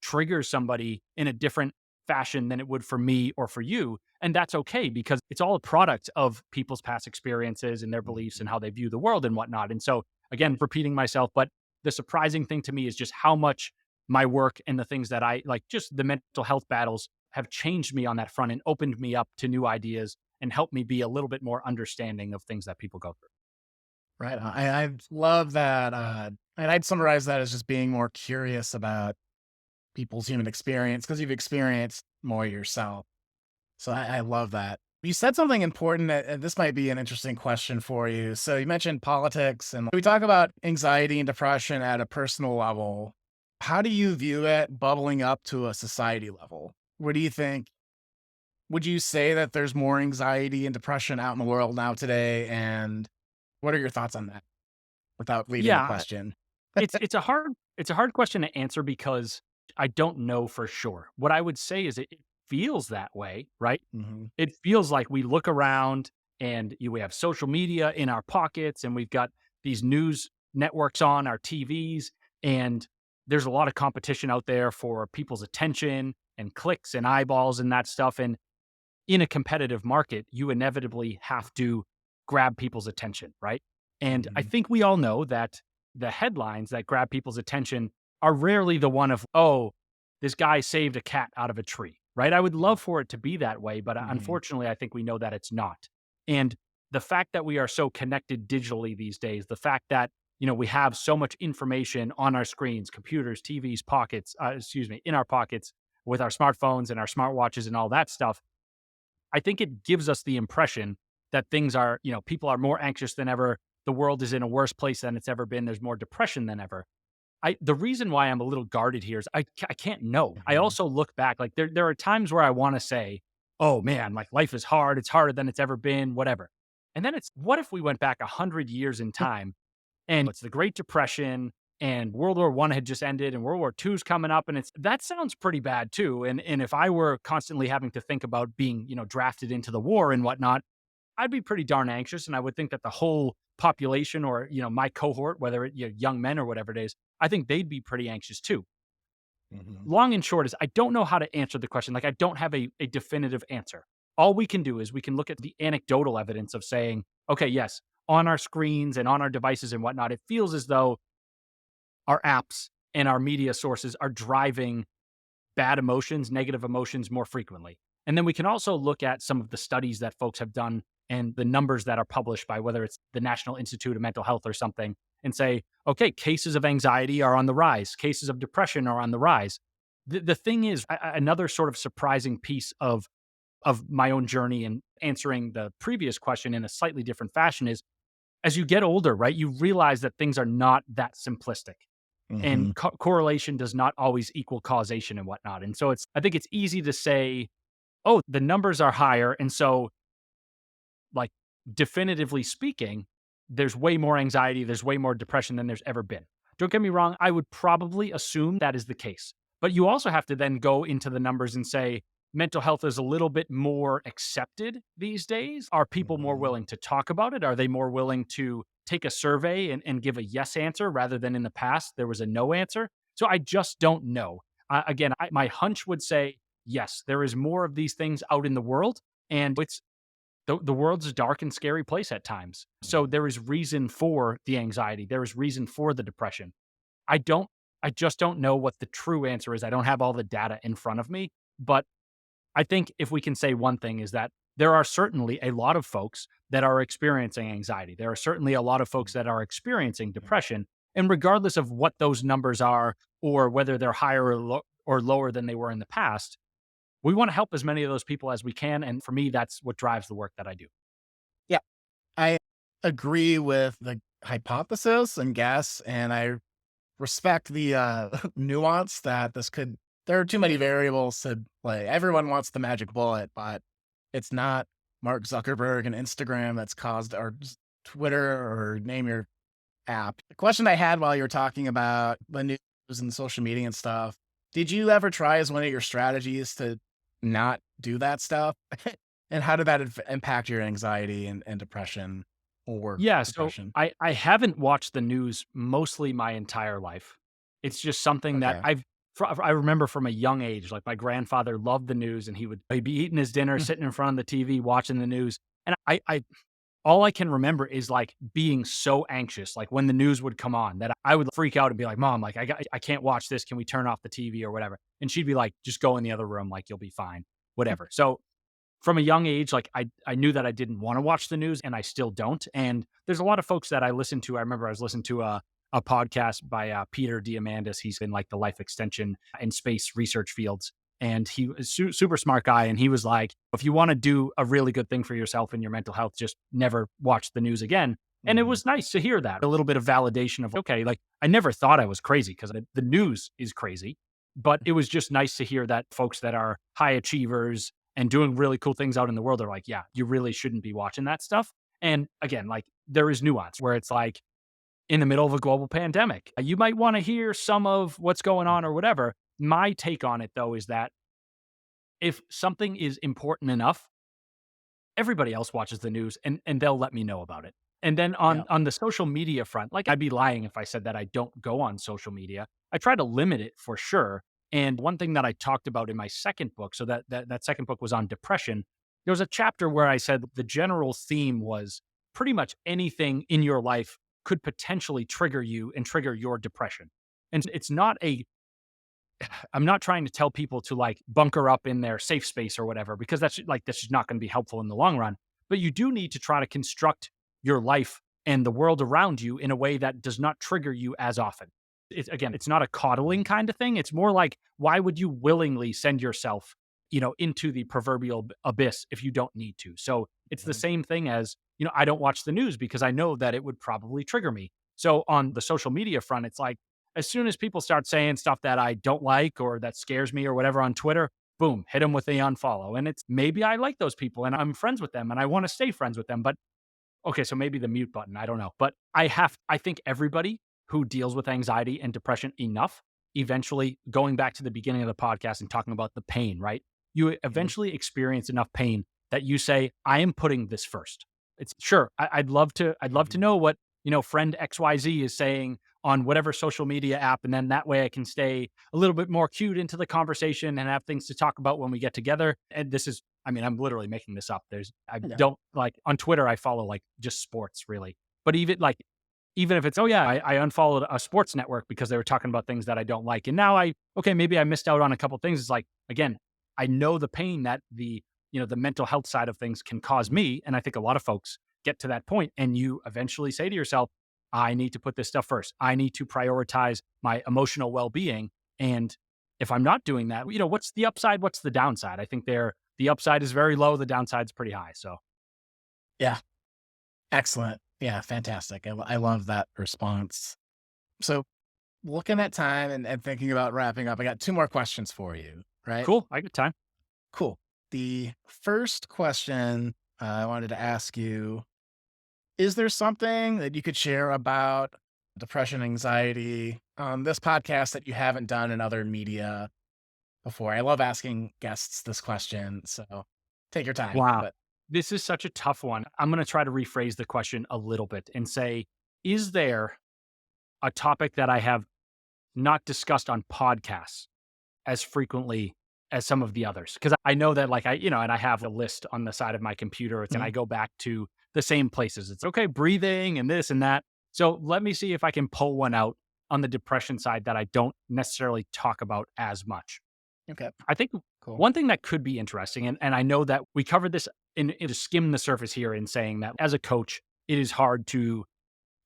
triggers somebody in a different fashion than it would for me or for you. And that's okay because it's all a product of people's past experiences and their beliefs and Mhm. how they view the world and whatnot. And so, again, repeating myself, but the surprising thing to me is just how much my work and the things that I like, just the mental health battles have changed me on that front and opened me up to new ideas and help me be a little bit more understanding of things that people go through. Right. I love that, and I'd summarize that as just being more curious about people's human experience because you've experienced more yourself. So I love that. You said something important that this might be an interesting question for you. So you mentioned politics, and we talk about anxiety and depression at a personal level. How do you view it bubbling up to a society level? What do you think? Would you say that there's more anxiety and depression out in the world now today? And what are your thoughts on that without leading the Yeah, question? it's a hard question to answer because I don't know for sure. What I would say is it feels that way, right? Mhm. It feels like we look around and we have social media in our pockets and we've got these news networks on our TVs, and there's a lot of competition out there for people's attention and clicks and eyeballs and that stuff. And in a competitive market, you inevitably have to grab people's attention, right? And I Mhm. think we all know that the headlines that grab people's attention are rarely the one of, oh, this guy saved a cat out of a tree, right? I would love for it to be that way, but Mhm. unfortunately, I think we know that it's not. And the fact that we are so connected digitally these days, the fact that we have so much information on our screens, computers, TVs, pockets, in our pockets with our smartphones and our smartwatches and all that stuff, I think it gives us the impression that things are, people are more anxious than ever. The world is in a worse place than it's ever been. There's more depression than ever. The reason why I'm a little guarded here is I can't know. I Mhm. also look back, like there are times where I want to say, "Oh man, like life is hard. It's harder than it's ever been, whatever." And then it's, what if we went back 100 years in time and it's the Great Depression and World War One had just ended and World War Two's coming up, and it's that sounds pretty bad too. And if I were constantly having to think about being, drafted into the war and whatnot, I'd be pretty darn anxious, and I would think that the whole population, or my cohort, whether it young men or whatever it is, I think they'd be pretty anxious too. Mhm. Long and short is, I don't know how to answer the question. Like, I don't have a definitive answer. All we can do is we can look at the anecdotal evidence of saying, okay, yes, on our screens and on our devices and whatnot, it feels as though our apps and our media sources are driving bad emotions, negative emotions more frequently. And then we can also look at some of the studies that folks have done and the numbers that are published by, whether it's the National Institute of Mental Health or something, and say, okay, cases of anxiety are on the rise, cases of depression are on the rise. The thing is, another sort of surprising piece of my own journey and answering the previous question in a slightly different fashion is, as you get older, right, you realize that things are not that simplistic, and Mhm. correlation does not always equal causation and whatnot. And so I think it's easy to say, oh, the numbers are higher. And so, like, definitively speaking, there's way more anxiety, there's way more depression than there's ever been. Don't get me wrong, I would probably assume that is the case. But you also have to then go into the numbers and say, mental health is a little bit more accepted these days. Are people more Mhm. willing to talk about it? Are they more willing to take a survey and give a yes answer rather than in the past there was a no answer? So I just don't know. Again, my hunch would say yes, there is more of these things out in the world, and it's the world's a dark and scary place at times. So there is reason for the anxiety. There is reason for the depression. I don't I just don't know what the true answer is. I don't have all the data in front of me, but I think if we can say one thing is that there are certainly a lot of folks that are experiencing anxiety. There are certainly a lot of folks that are experiencing depression, and regardless of what those numbers are or whether they're higher or lower than they were in the past, we want to help as many of those people as we can, and for me that's what drives the work that I do. Yeah, I agree with the hypothesis and guess, and I respect the, nuance that this could there are too many variables to play. Everyone wants the magic bullet, but it's not Mark Zuckerberg and Instagram that's caused or Twitter or name your app. The question I had while you were talking about the news and social media and stuff, did you ever try as one of your strategies to not do that stuff? And how did that impact your anxiety and depression or Yeah, so depression? I haven't watched the news mostly my entire life. It's just something that Okay. I remember from a young age. Like, my grandfather loved the news, and he'd be eating his dinner, Mm. sitting in front of the TV, watching the news. And I all I can remember is, like, being so anxious, like, when the news would come on, that I would freak out and be like, "Mom, like, I can't watch this. Can we turn off the TV or whatever?" And she'd be like, "Just go in the other room, like, you'll be fine." Whatever. So from a young age, like, I knew that I didn't want to watch the news, and I still don't. And there's a lot of folks that I listen to. I remember I was listening to a podcast by Peter Diamandis. He's in, like, the life extension and space research fields, and he was super smart guy. And he was like, if you want to do a really good thing for yourself and your mental health, just never watch the news again. And it Mhm. was nice to hear that, a little bit of validation of, okay, like, I never thought I was crazy, because the news is crazy, but it was just nice to hear that folks that are high achievers and doing really cool things out in the world are like, yeah, you really shouldn't be watching that stuff. And again, like, there is nuance where it's like, in the middle of a global pandemic, you might want to hear some of what's going on or whatever. My take on it though is that if something is important enough, everybody else watches the news and they'll let me know about it. And then Yeah. on the social media front, like I'd be lying if I said that I don't go on social media. I try to limit it for sure. And one thing that I talked about in my second book, so that second book was on depression. There was a chapter where I said the general theme was pretty much anything in your life could potentially trigger you and trigger your depression. And it's not a I'm not trying to tell people to like bunker up in their safe space or whatever, because that's just not going to be helpful in the long run. But you do need to try to construct your life and the world around you in a way that does not trigger you as often. It's not a coddling kind of thing. It's more like, why would you willingly send yourself, into the proverbial abyss if you don't need to? So it's the Mhm. same thing as, I don't watch the news because I know that it would probably trigger me. So on the social media front, it's like, as soon as people start saying stuff that I don't like or that scares me or whatever on Twitter, boom, hit them with the unfollow. And it's maybe I like those people and I'm friends with them and I want to stay friends with them. But okay, so maybe the mute button, I don't know. But I think everybody who deals with anxiety and depression enough, eventually going back to the beginning of the podcast and talking about the pain, right? You Mhm. eventually experience enough pain that you say, I am putting this first. It's sure. I'd love to Mhm. know what, friend XYZ is saying on whatever social media app. And then that way I can stay a little bit more cued into the conversation and have things to talk about when we get together. And this is I'm literally making this up. I Yeah. don't like on Twitter, I follow like just sports really. But even if it's, oh yeah, I unfollowed a sports network because they were talking about things that I don't like. And now okay, maybe I missed out on a couple things. It's like, again, I know the pain that the mental health side of things can cause Mhm. me. And I think a lot of folks get to that point and you eventually say to yourself, I need to put this stuff first. I need to prioritize my emotional well being. And if I'm not doing that, what's the upside? What's the downside? I think the upside is very low, the downside's pretty high. So Yeah. Excellent. Yeah, fantastic. I love that response. So, looking at time and thinking about wrapping up, I got 2 more questions for you, right? cool. I got time. Cool. The first question I wanted to ask you, is there something that you could share about depression, anxiety on this podcast that you haven't done in other media before? I love asking guests this question, so take your time, Wow. but This is such a tough one. I'm going to try to rephrase the question a little bit and say, is there a topic that I have not discussed on podcasts as frequently as some of the others? Because I know that, like, and I have a list on the side of my computer, and I Mhm. go back to the same places. It's okay, breathing and this and that. So let me see if I can pull one out on the depression side that I don't necessarily talk about as much. Okay, I think cool. one thing that could be interesting, and I know that we covered this in to skim the surface here in saying that as a coach, it is hard to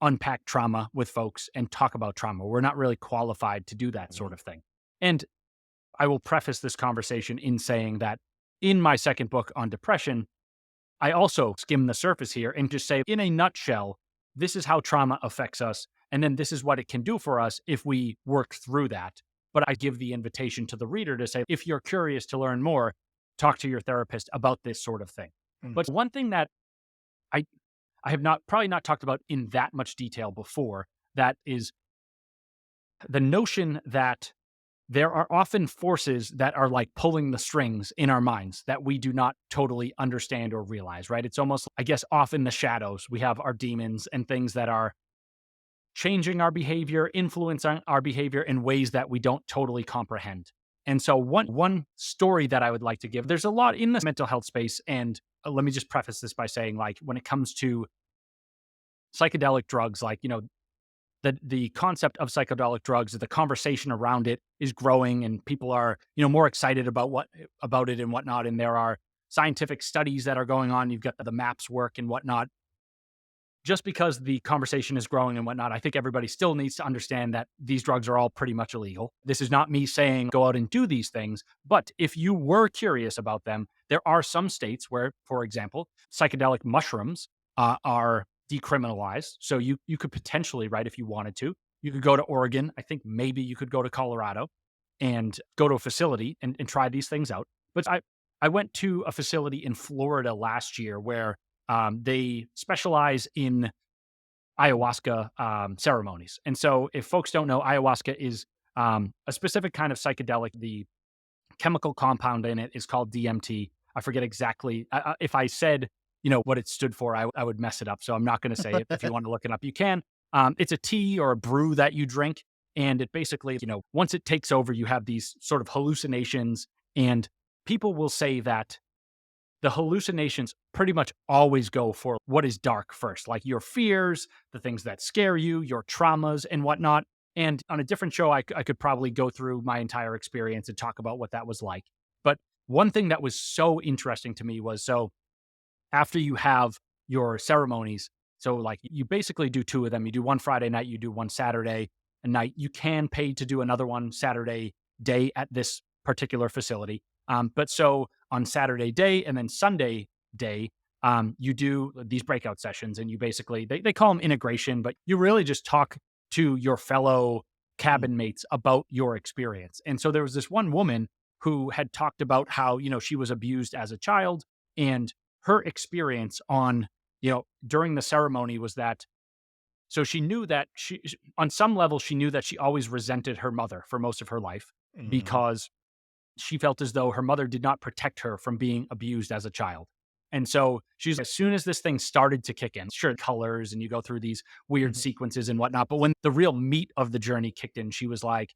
unpack trauma with folks and talk about trauma. We're not really qualified to do that sort Mhm. of thing. And I will preface this conversation in saying that in my second book on depression, I also skim the surface here and just say, in a nutshell, this is how trauma affects us. And then this is what it can do for us if we work through that. But I give the invitation to the reader to say, if you're curious to learn more, talk to your therapist about this sort of thing. Mm. But one thing that I, I have not probably not talked about in that much detail before, that is the notion that there are often forces that are like pulling the strings in our minds that we do not totally understand or realize, right? It's almost, I guess, off in the shadows. We have our demons and things that are changing our behavior, influencing our behavior in ways that we don't totally comprehend. And so one story that I would like to give, there's a lot in the mental health space. And let me just preface this by saying, like, when it comes to psychedelic drugs, like, the concept of psychedelic drugs, the conversation around it is growing, and people are more excited about it and whatnot. And there are scientific studies that are going on. You've got the maps work and whatnot. Just because the conversation is growing and whatnot, I think everybody still needs to understand that these drugs are all pretty much illegal. This is not me saying go out and do these things, but if you were curious about them, there are some states where, for example, psychedelic mushrooms are decriminalized. So you could potentially, right, if you wanted to, you could go to Oregon. I think maybe you could go to Colorado and go to a facility and try these things out. But I went to a facility in Florida last year where they specialize in ayahuasca ceremonies. And so, if folks don't know, ayahuasca is a specific kind of psychedelic. The chemical compound in it is called DMT. I forget exactly. If I said, what it stood for, I would mess it up. So I'm not going to say it. If you want to look it up, you can. It's a tea or a brew that you drink. And it basically, once it takes over, you have these sort of hallucinations. And people will say that the hallucinations pretty much always go for what is dark first, like your fears, the things that scare you, your traumas, and whatnot. And on a different show, I could probably go through my entire experience and talk about what that was like. But one thing that was so interesting to me was, so after you have your ceremonies, so like you basically do two of them. You do one Friday night, you do one Saturday night. You can pay to do another one Saturday day at this particular facility. But so on Saturday day and then Sunday day, you do these breakout sessions, and you basically, they call them integration, but you really just talk to your fellow Mm, cabin mates about your experience. And so there was this one woman who had talked about how, she was abused as a child, and her experience on, during the ceremony was that, so she knew that on some level, she knew that she always resented her mother for most of her life, mhm, because she felt as though her mother did not protect her from being abused as a child. And so she's, as soon as this thing started to kick in, sure, colors and you go through these weird mhm, sequences and whatnot. But when the real meat of the journey kicked in, she was like,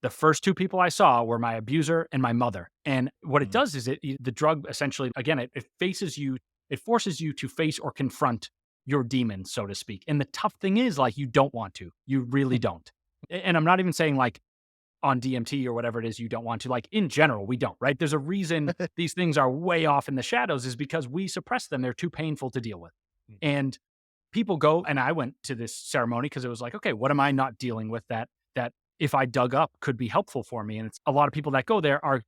the first two people I saw were my abuser and my mother. And what it mm, does is the drug essentially, again, it faces you, it forces you to face or confront your demons, so to speak. And the tough thing is, like, you don't want to, you really don't. And I'm not even saying like on DMT or whatever it is, you don't want to, like, in general, we don't, right? There's a reason these things are way off in the shadows, is because we suppress them. They're too painful to deal with. mm, And people go, and I went to this ceremony because it was like, okay, what am I not dealing with that if I dug up could be helpful for me? And it's a lot of people that go there are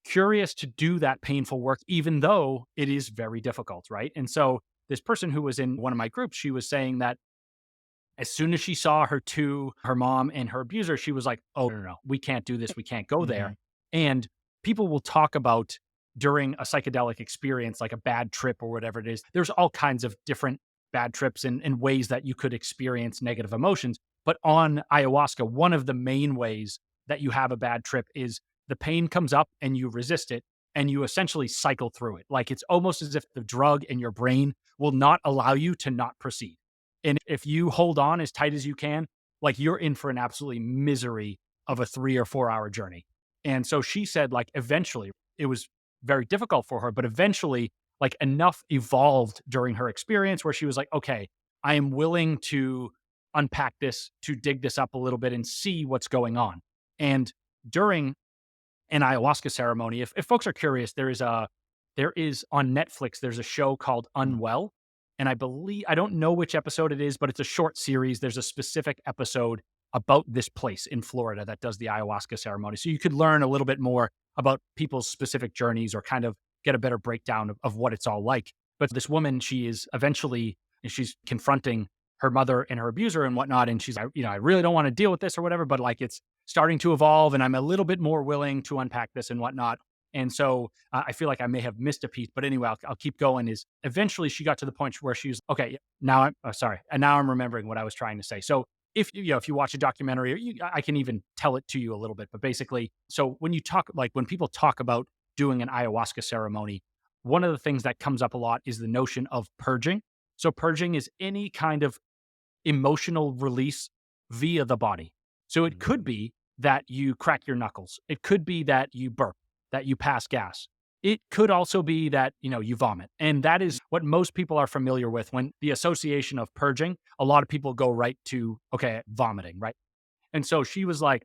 curious to do that painful work, even though it is very difficult, right? And so this person who was in one of my groups, she was saying that as soon as she saw her mom and her abuser, she was like, "Oh, no, no, no, we can't do this. We can't go there." mhm, And people will talk about, during a psychedelic experience, like a bad trip or whatever it is, there's all kinds of different bad trips and ways that you could experience negative emotions. But on ayahuasca, one of the main ways that you have a bad trip is the pain comes up and you resist it, and you essentially cycle through it. Like, it's almost as if the drug in your brain will not allow you to not proceed. And if you hold on as tight as you can, like, you're in for an absolutely misery of a 3 or 4 hour journey. And so she said, like, eventually it was very difficult for her, but eventually, like, enough evolved during her experience where she was like, okay, I am willing to unpack this, to dig this up a little bit and see what's going on. And during an ayahuasca ceremony, if folks are curious, there is on Netflix, there's a show called mm, Unwell. And I don't know which episode it is, but it's a short series. There's a specific episode about this place in Florida that does the ayahuasca ceremony. So you could learn a little bit more about people's specific journeys, or kind of get a better breakdown of what it's all like. But this woman, she is eventually, she's confronting her mother and her abuser and whatnot. And she's like, I really don't want to deal with this or whatever, but like, it's starting to evolve and I'm a little bit more willing to unpack this and whatnot. And so I feel like I may have missed a piece, but anyway, I'll keep going. Is eventually she got to the point where she was okay. Now I'm sorry, and now I'm remembering what I was trying to say. So if you watch a documentary, or I can even tell it to you a little bit. But basically, so when you talk, like when people talk about doing an ayahuasca ceremony, one of the things that comes up a lot is the notion of purging. So purging is any kind of emotional release via the body. So it could mhm, be that you crack your knuckles. It could be that you burp, that you pass gas. It could also be that, you vomit. And that mm, is what most people are familiar with when the association of purging, a lot of people go right to, okay, vomiting, right? And so she was like,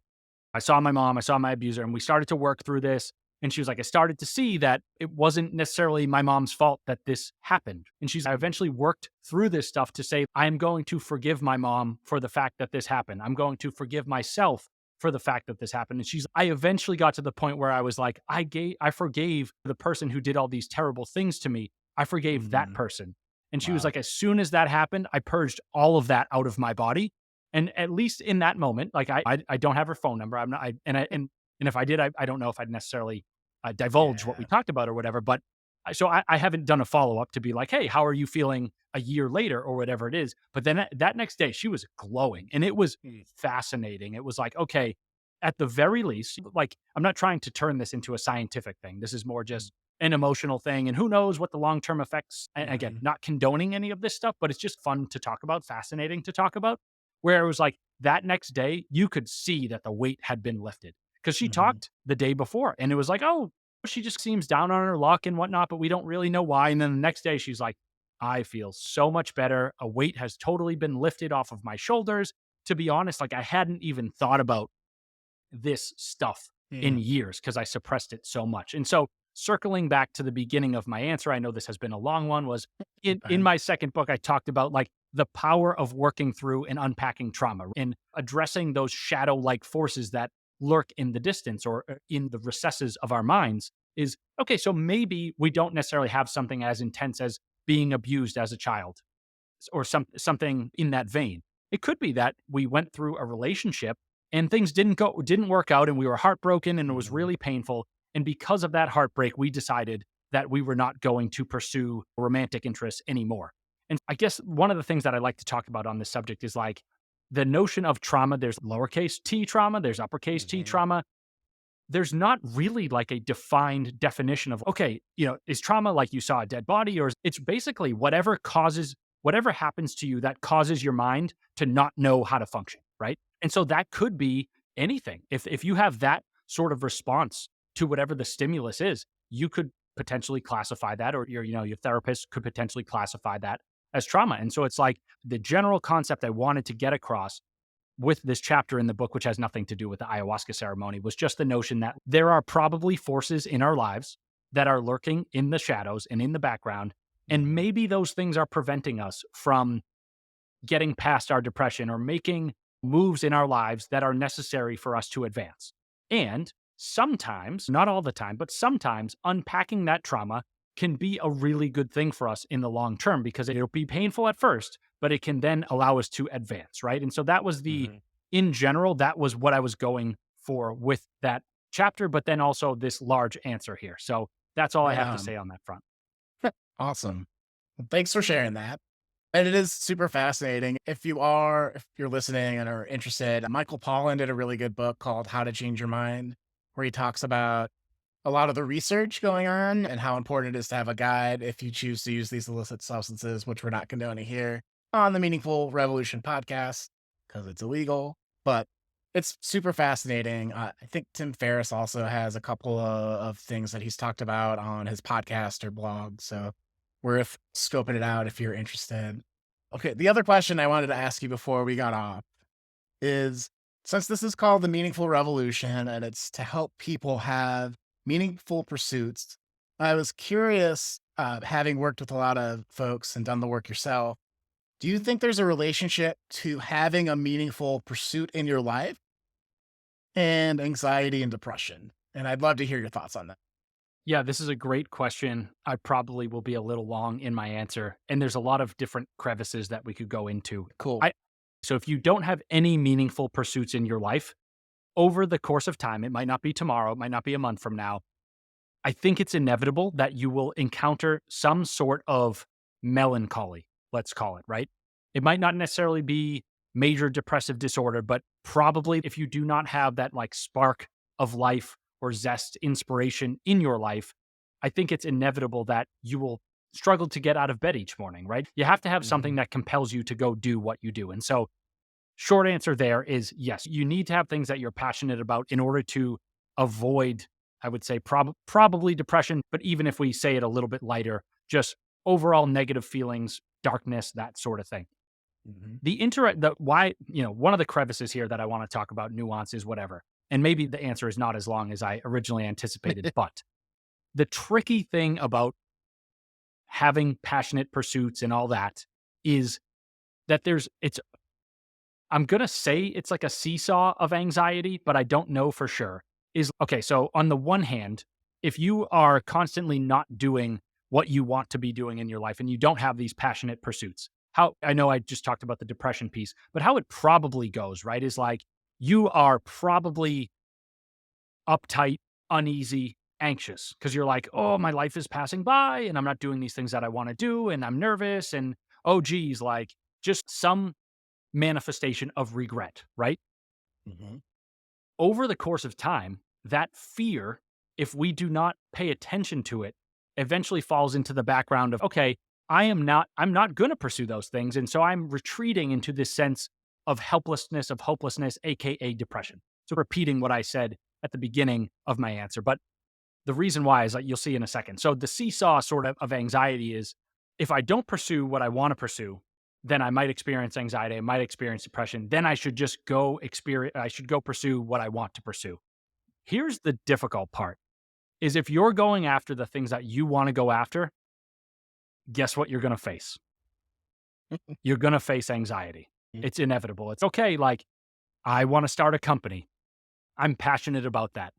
I saw my mom, I saw my abuser, and we started to work through this. And she was like, I started to see that it wasn't necessarily my mom's fault that this happened. And I eventually worked through this stuff to say, I'm going to forgive my mom for the fact that this happened. I'm going to forgive myself for the fact that this happened. And I eventually got to the point where I was like, I forgave the person who did all these terrible things to me. I forgave that mhm. person. And she was Wow. like, as soon as that happened, I purged all of that out of my body. And at least in that moment, like, I don't have her phone number. I'm not, and if I did, I don't know if I'd necessarily divulge what we Yeah. talked about or whatever. But I haven't done a follow up to be like, hey, how are you feeling a year later or whatever it is. But then that next day, she was glowing, and it was Mm, fascinating. It was like, okay, at the very least, like, I'm not trying to turn this into a scientific thing. This is more just an emotional thing. And who knows what the long term effects, again, Mhm. not condoning any of this stuff, but it's just fun to talk about, fascinating to talk about. Where it was like that next day, you could see that the weight had been lifted because she Mhm. talked the day before and it was like, oh, she just seems down on her luck and whatnot, but we don't really know why. And then the next day, she's like, I feel so much better. A weight has totally been lifted off of my shoulders. To be honest, like I hadn't even thought about this stuff in Mm. years because I suppressed it so much. And so, circling back to the beginning of my answer, I know this has been a long one, was in Fine. my second book, I talked about like the power of working through and unpacking trauma and addressing those shadow like forces that lurk in the distance or in the recesses of our minds. Is okay, so maybe we don't necessarily have something as intense as being abused as a child or something in that vein. It could be that we went through a relationship and things didn't work out and we were heartbroken and it was Mhm. really painful. And because of that heartbreak, we decided that we were not going to pursue romantic interests anymore. And I guess one of the things that I like to talk about on this subject is like the notion of trauma. There's lowercase t trauma, there's uppercase T Mhm. trauma. There's not really like a defined definition of, okay, is trauma like you saw a dead body, or it's basically whatever happens to you that causes your mind to not know how to function, right? And so that could be anything. If you have that sort of response to whatever the stimulus is, you could potentially classify that, or your therapist could potentially classify that as trauma. And so it's like the general concept I wanted to get across with this chapter in the book, which has nothing to do with the ayahuasca ceremony, was just the notion that there are probably forces in our lives that are lurking in the shadows and in the background. And Mhm. maybe those things are preventing us from getting past our depression or making moves in our lives that are necessary for us to advance. And sometimes, not all the time, but sometimes unpacking that trauma can be a really good thing for us in the long term because it'll be painful at first, but it can then allow us to advance, right? And so that was Mhm. in general, that was what I was going for with that chapter, but then also this large answer here. So that's all I Right have to on. say on that front. Awesome. Well, thanks for sharing that. And it is super fascinating. If you're listening and are interested, Michael Pollan did a really good book called How to Change Your Mind, where he talks about a lot of the research going on and how important it is to have a guide if you choose to use these illicit substances, which we're not condoning here on the Meaningful Revolution podcast because it's illegal. But it's super fascinating. I think Tim Ferriss also has a couple of things that he's talked about on his podcast or blog. So worth scoping it out if you're interested. Okay, the other question I wanted to ask you before we got off is, since this is called the Meaningful Revolution and it's to help people have meaningful pursuits, I was curious, having worked with a lot of folks and done the work yourself, do you think there's a relationship to having a meaningful pursuit in your life and anxiety and depression? And I'd love to hear your thoughts on that. Yeah, this is a great question. I probably will be a little long in my answer, and there's a lot of different crevices that we could go into. Cool. I So if you don't have any meaningful pursuits in your life over the course of time, it might not be tomorrow, it might not be a month from now. I think it's inevitable that you will encounter some sort of melancholy, let's call it, right? It might not necessarily be major depressive disorder, but probably if you do not have that like spark of life or zest, inspiration in your life, I think it's inevitable that you will struggle to get out of bed each morning, right? You have to have something Mhm. that compels you to go do what you do. And so, short answer there is yes, you need to have things that you're passionate about in order to avoid, I would say, probably depression. But even if we say it a little bit lighter, just overall negative feelings, darkness, that sort of thing. Mhm. The why, one of the crevices here that I want to talk about, nuances, whatever. And maybe the answer is not as long as I originally anticipated, but the tricky thing about having passionate pursuits and all that is that I'm gonna say it's like a seesaw of anxiety, but I don't know for sure. Is okay, so on the one hand, if you are constantly not doing what you want to be doing in your life and you don't have these passionate pursuits, how I know I just talked about the depression piece, but how it probably goes, right, is like you are probably uptight, uneasy, anxious because you're like, oh, my life is passing by and I'm not doing these things that I want to do and I'm nervous and oh geez, like just some manifestation of regret, right? Mhm. over the course of time, that fear, if we do not pay attention to it, eventually falls into the background of, okay, I'm not going to pursue those things. And so I'm retreating into this sense of hopelessness, AKA depression. So repeating what I said at the beginning of my answer. But the reason why is like you'll see in a second. So the seesaw sort of anxiety is if I don't pursue what I want to pursue, then I might experience anxiety, I might experience depression. Then I should just go experience I should go pursue what I want to pursue. Here's the difficult part is if you're going after the things that you want to go after, guess what you're going to face? You're going to face anxiety. It's inevitable. It's okay like I want to start a company. I'm passionate about that.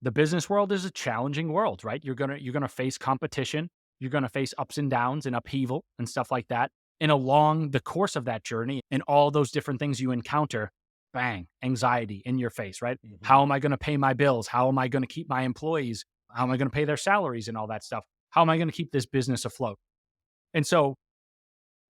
The business world is a challenging world, right? You're gonna face competition. You're gonna face ups and downs and upheaval and stuff like that. And along the course of that journey and all those different things you encounter, bang, anxiety in your face, right? How Mhm. am I gonna pay my bills? How am I gonna keep my employees? How am I gonna pay their salaries and all that stuff? How am I gonna keep this business afloat? And so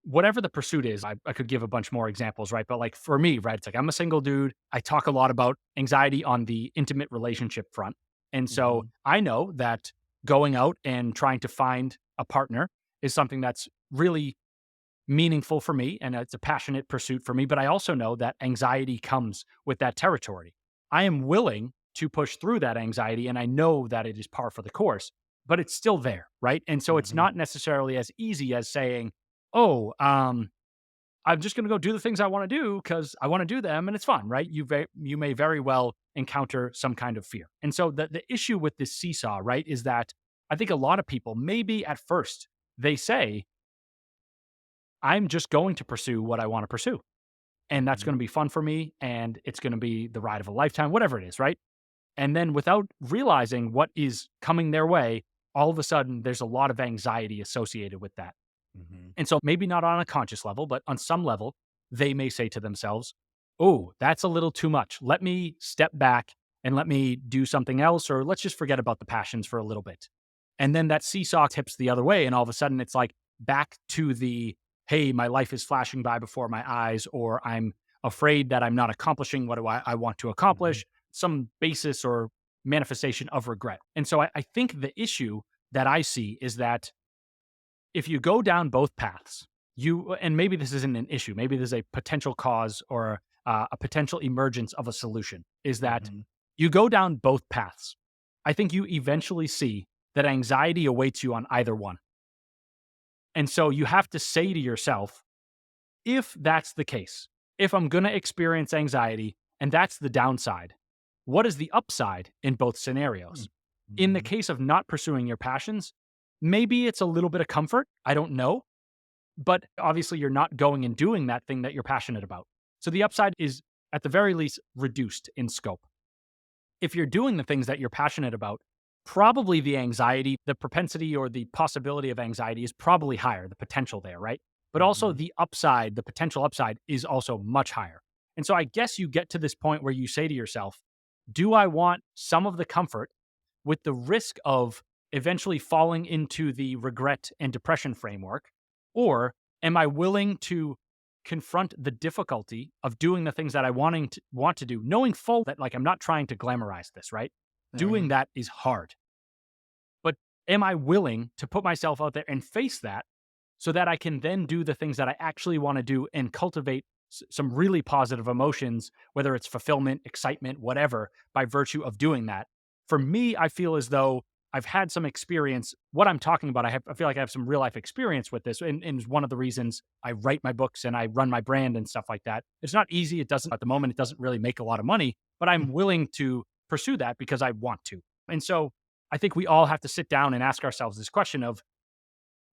whatever the pursuit is, I could give a bunch more examples, right? But like for me, right, it's like I'm a single dude. I talk a lot about anxiety on the intimate relationship front. And so Mhm. I know that going out and trying to find a partner is something that's really meaningful for me and it's a passionate pursuit for me. But I also know that anxiety comes with that territory. I am willing to push through that anxiety and I know that it is par for the course, but it's still there, right? And so it's Mhm. not necessarily as easy as saying, oh, I'm just going to go do the things I want to do because I want to do them and it's fun, right? You may very well encounter some kind of fear. And so the issue with this seesaw, right, is that I think a lot of people maybe at first they say I'm just going to pursue what I want to pursue and that's going Mhm. to be fun for me and it's going to be the ride of a lifetime, whatever it is, right? And then without realizing what is coming their way, all of a sudden there's a lot of anxiety associated with that. Mhm. And so maybe not on a conscious level, but on some level, they may say to themselves, oh, that's a little too much. Let me step back and let me do something else, or let's just forget about the passions for a little bit. And then that seesaw tips the other way. And all of a sudden it's like back to the, hey, my life is flashing by before my eyes, or I'm afraid that I'm not accomplishing what I want to Mhm. accomplish, some basis or manifestation of regret. And so I think the issue that I see is that if you go down both paths, and maybe this isn't an issue, maybe there's a potential cause or a potential emergence of a solution, is that Mhm. you go down both paths. I think you eventually see that anxiety awaits you on either one. And so you have to say to yourself, if that's the case, if I'm going to experience anxiety and that's the downside, what is the upside in both scenarios? In the Mhm. case of not pursuing your passions, maybe it's a little bit of comfort. I don't know. But obviously, you're not going and doing that thing that you're passionate about. So the upside is, at the very least, reduced in scope. If you're doing the things that you're passionate about, probably the anxiety, the propensity or the possibility of anxiety is probably higher, the potential there, right? But also Mhm. the upside, the potential upside is also much higher. And so I guess you get to this point where you say to yourself, do I want some of the comfort with the risk of eventually falling into the regret and depression framework? Or am I willing to confront the difficulty of doing the things that I want to do, knowing full that like I'm not trying to glamorize this, right? Doing Right. that is hard. But am I willing to put myself out there and face that so that I can then do the things that I actually want to do and cultivate some really positive emotions, whether it's fulfillment, excitement, whatever, by virtue of doing that. For me, I feel as though I've had some experience. What I'm talking about, I feel like I have some real life experience with this. And it's one of the reasons I write my books and I run my brand and stuff like that. It's not easy. It doesn't, at the moment, it doesn't really make a lot of money, but I'm willing to pursue that because I want to. And so I think we all have to sit down and ask ourselves this question of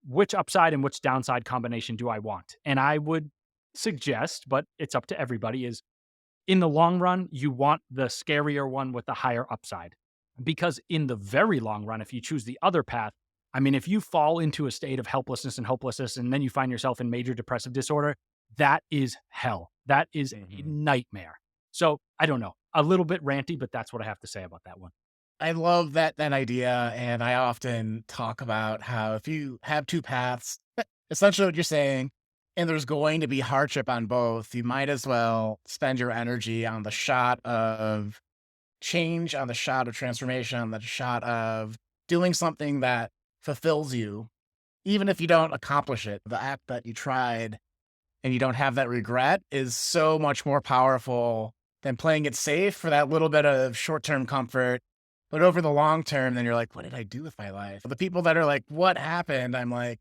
which upside and which downside combination do I want? And I would suggest, but it's up to everybody, is in the long run, you want the scarier one with the higher upside. Because in the very long run, if you choose the other path, I mean, if you fall into a state of helplessness and hopelessness, and then you find yourself in major depressive disorder, that is hell. That is a Mhm. nightmare. So I don't know, a little bit ranty, but that's what I have to say about that one. I love that idea, and I often talk about how if you have 2 paths, essentially what you're saying, and there's going to be hardship on both, you might as well spend your energy on the shot of change, on the shot of transformation, on the shot of doing something that fulfills you, even if you don't accomplish it. The act that you tried and you don't have that regret is so much more powerful than playing it safe for that little bit of short-term comfort. But over the long term, then you're like, what did I do with my life? The people that are like, what happened? I'm like,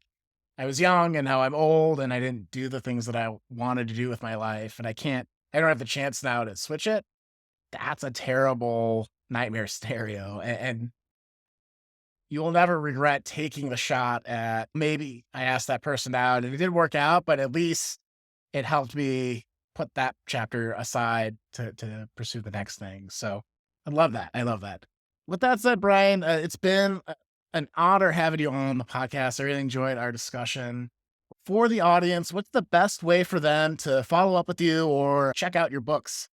I was young and now I'm old and I didn't do the things that I wanted to do with my life. And I don't have the chance now to switch it. That's a terrible nightmare scenario. And you will never regret taking the shot at, maybe I asked that person out and it didn't work out, but at least it helped me put that chapter aside to pursue the next thing. So I love that. I love that. With that said, Brian, it's been an honor having you on the podcast. I really enjoyed our discussion. For the audience, what's the best way for them to follow up with you or check out your books?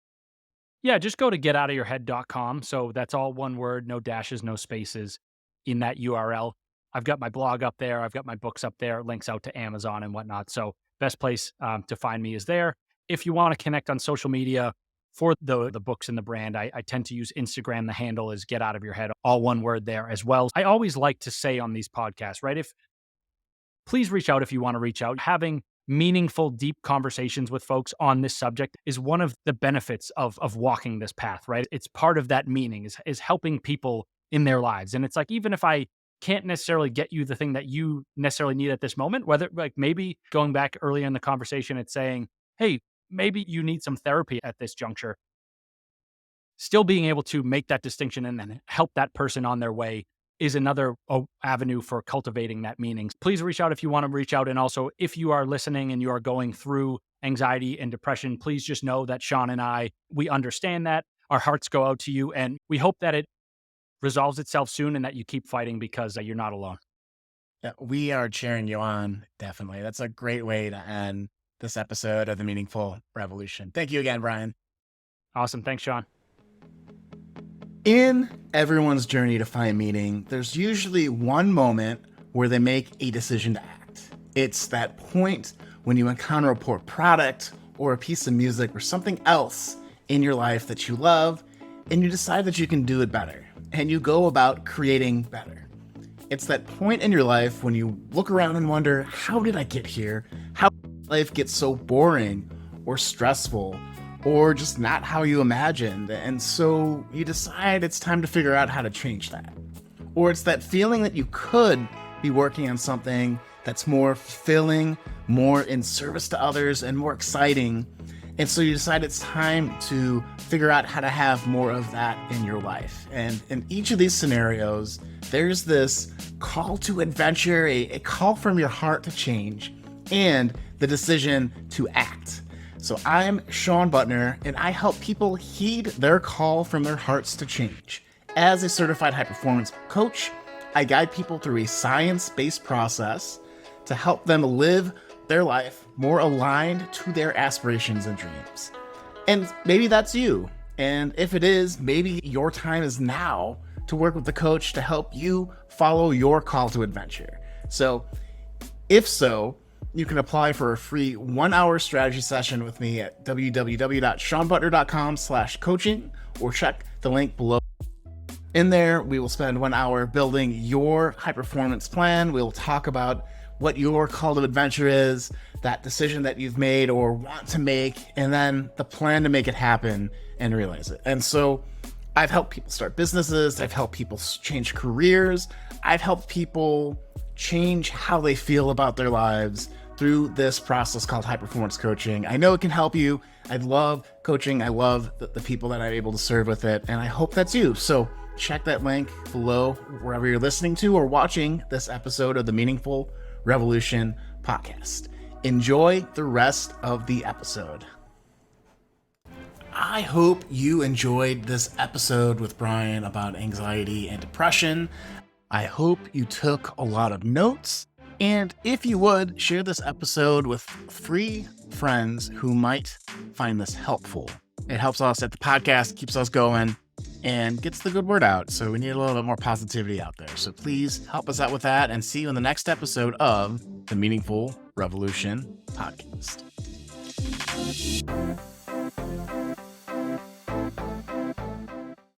Yeah, just go to getoutofyourhead.com. So that's all one word, no dashes, no spaces in that URL. I've got my blog up there. I've got my books up there, links out to Amazon and whatnot. So best place to find me is there. If you want to connect on social media for the books and the brand, I tend to use Instagram. The handle is Get Out of Your Head, all one word there as well. I always like to say on these podcasts, right? If please reach out if you want to reach out. Having meaningful, deep conversations with folks on this subject is one of the benefits of walking this path, right? It's part of that meaning is helping people in their lives. And it's like, even if I can't necessarily get you the thing that you necessarily need at this moment, whether like maybe going back earlier in the conversation, it's saying, hey, maybe you need some therapy at this juncture, still being able to make that distinction and then help that person on their way is another avenue for cultivating that meaning. Please reach out if you want to reach out. And also, if you are listening and you are going through anxiety and depression, please just know that Sean and I, we understand that. Our hearts go out to you, and we hope that it resolves itself soon and that you keep fighting because you're not alone. Yeah, we are cheering you on. Definitely. That's a great way to end this episode of The Meaningful Revolution. Thank you again, Brian. Awesome. Thanks, Sean. In everyone's journey to find meaning, there's usually one moment where they make a decision to act. It's that point when you encounter a poor product or a piece of music or something else in your life that you love, and you decide that you can do it better, and you go about creating better. It's that point in your life when you look around and wonder, how did I get here? How did life get so boring or stressful? Or just not how you imagined. And so you decide it's time to figure out how to change that. Or it's that feeling that you could be working on something that's more fulfilling, more in service to others, and more exciting. And so you decide it's time to figure out how to have more of that in your life. And in each of these scenarios, there's this call to adventure, a call from your heart to change, and the decision to act. So I'm Sean Butner, and I help people heed their call from their hearts to change. As a certified high-performance coach, I guide people through a science-based process to help them live their life more aligned to their aspirations and dreams. And maybe that's you. And if it is, maybe your time is now to work with the coach to help you follow your call to adventure. So if so, you can apply for a free 1-hour strategy session with me at www.seanbutner.com/coaching or check the link below. In there, we will spend 1 hour building your high performance plan. We'll talk about what your call to adventure is, that decision that you've made or want to make, and then the plan to make it happen and realize it. And so I've helped people start businesses. I've helped people change careers. I've helped people change how they feel about their lives through this process called high performance coaching. I know it can help you. I love coaching. I love the people that I'm able to serve with it. And I hope that's you. So check that link below wherever you're listening to or watching this episode of the Meaningful Revolution podcast. Enjoy the rest of the episode. I hope you enjoyed this episode with Brian about anxiety and depression. I hope you took a lot of notes. And if you would, share this episode with 3 friends who might find this helpful. It helps us at the podcast, keeps us going, and gets the good word out. So we need a little bit more positivity out there. So please help us out with that, and see you in the next episode of the Meaningful Revolution podcast.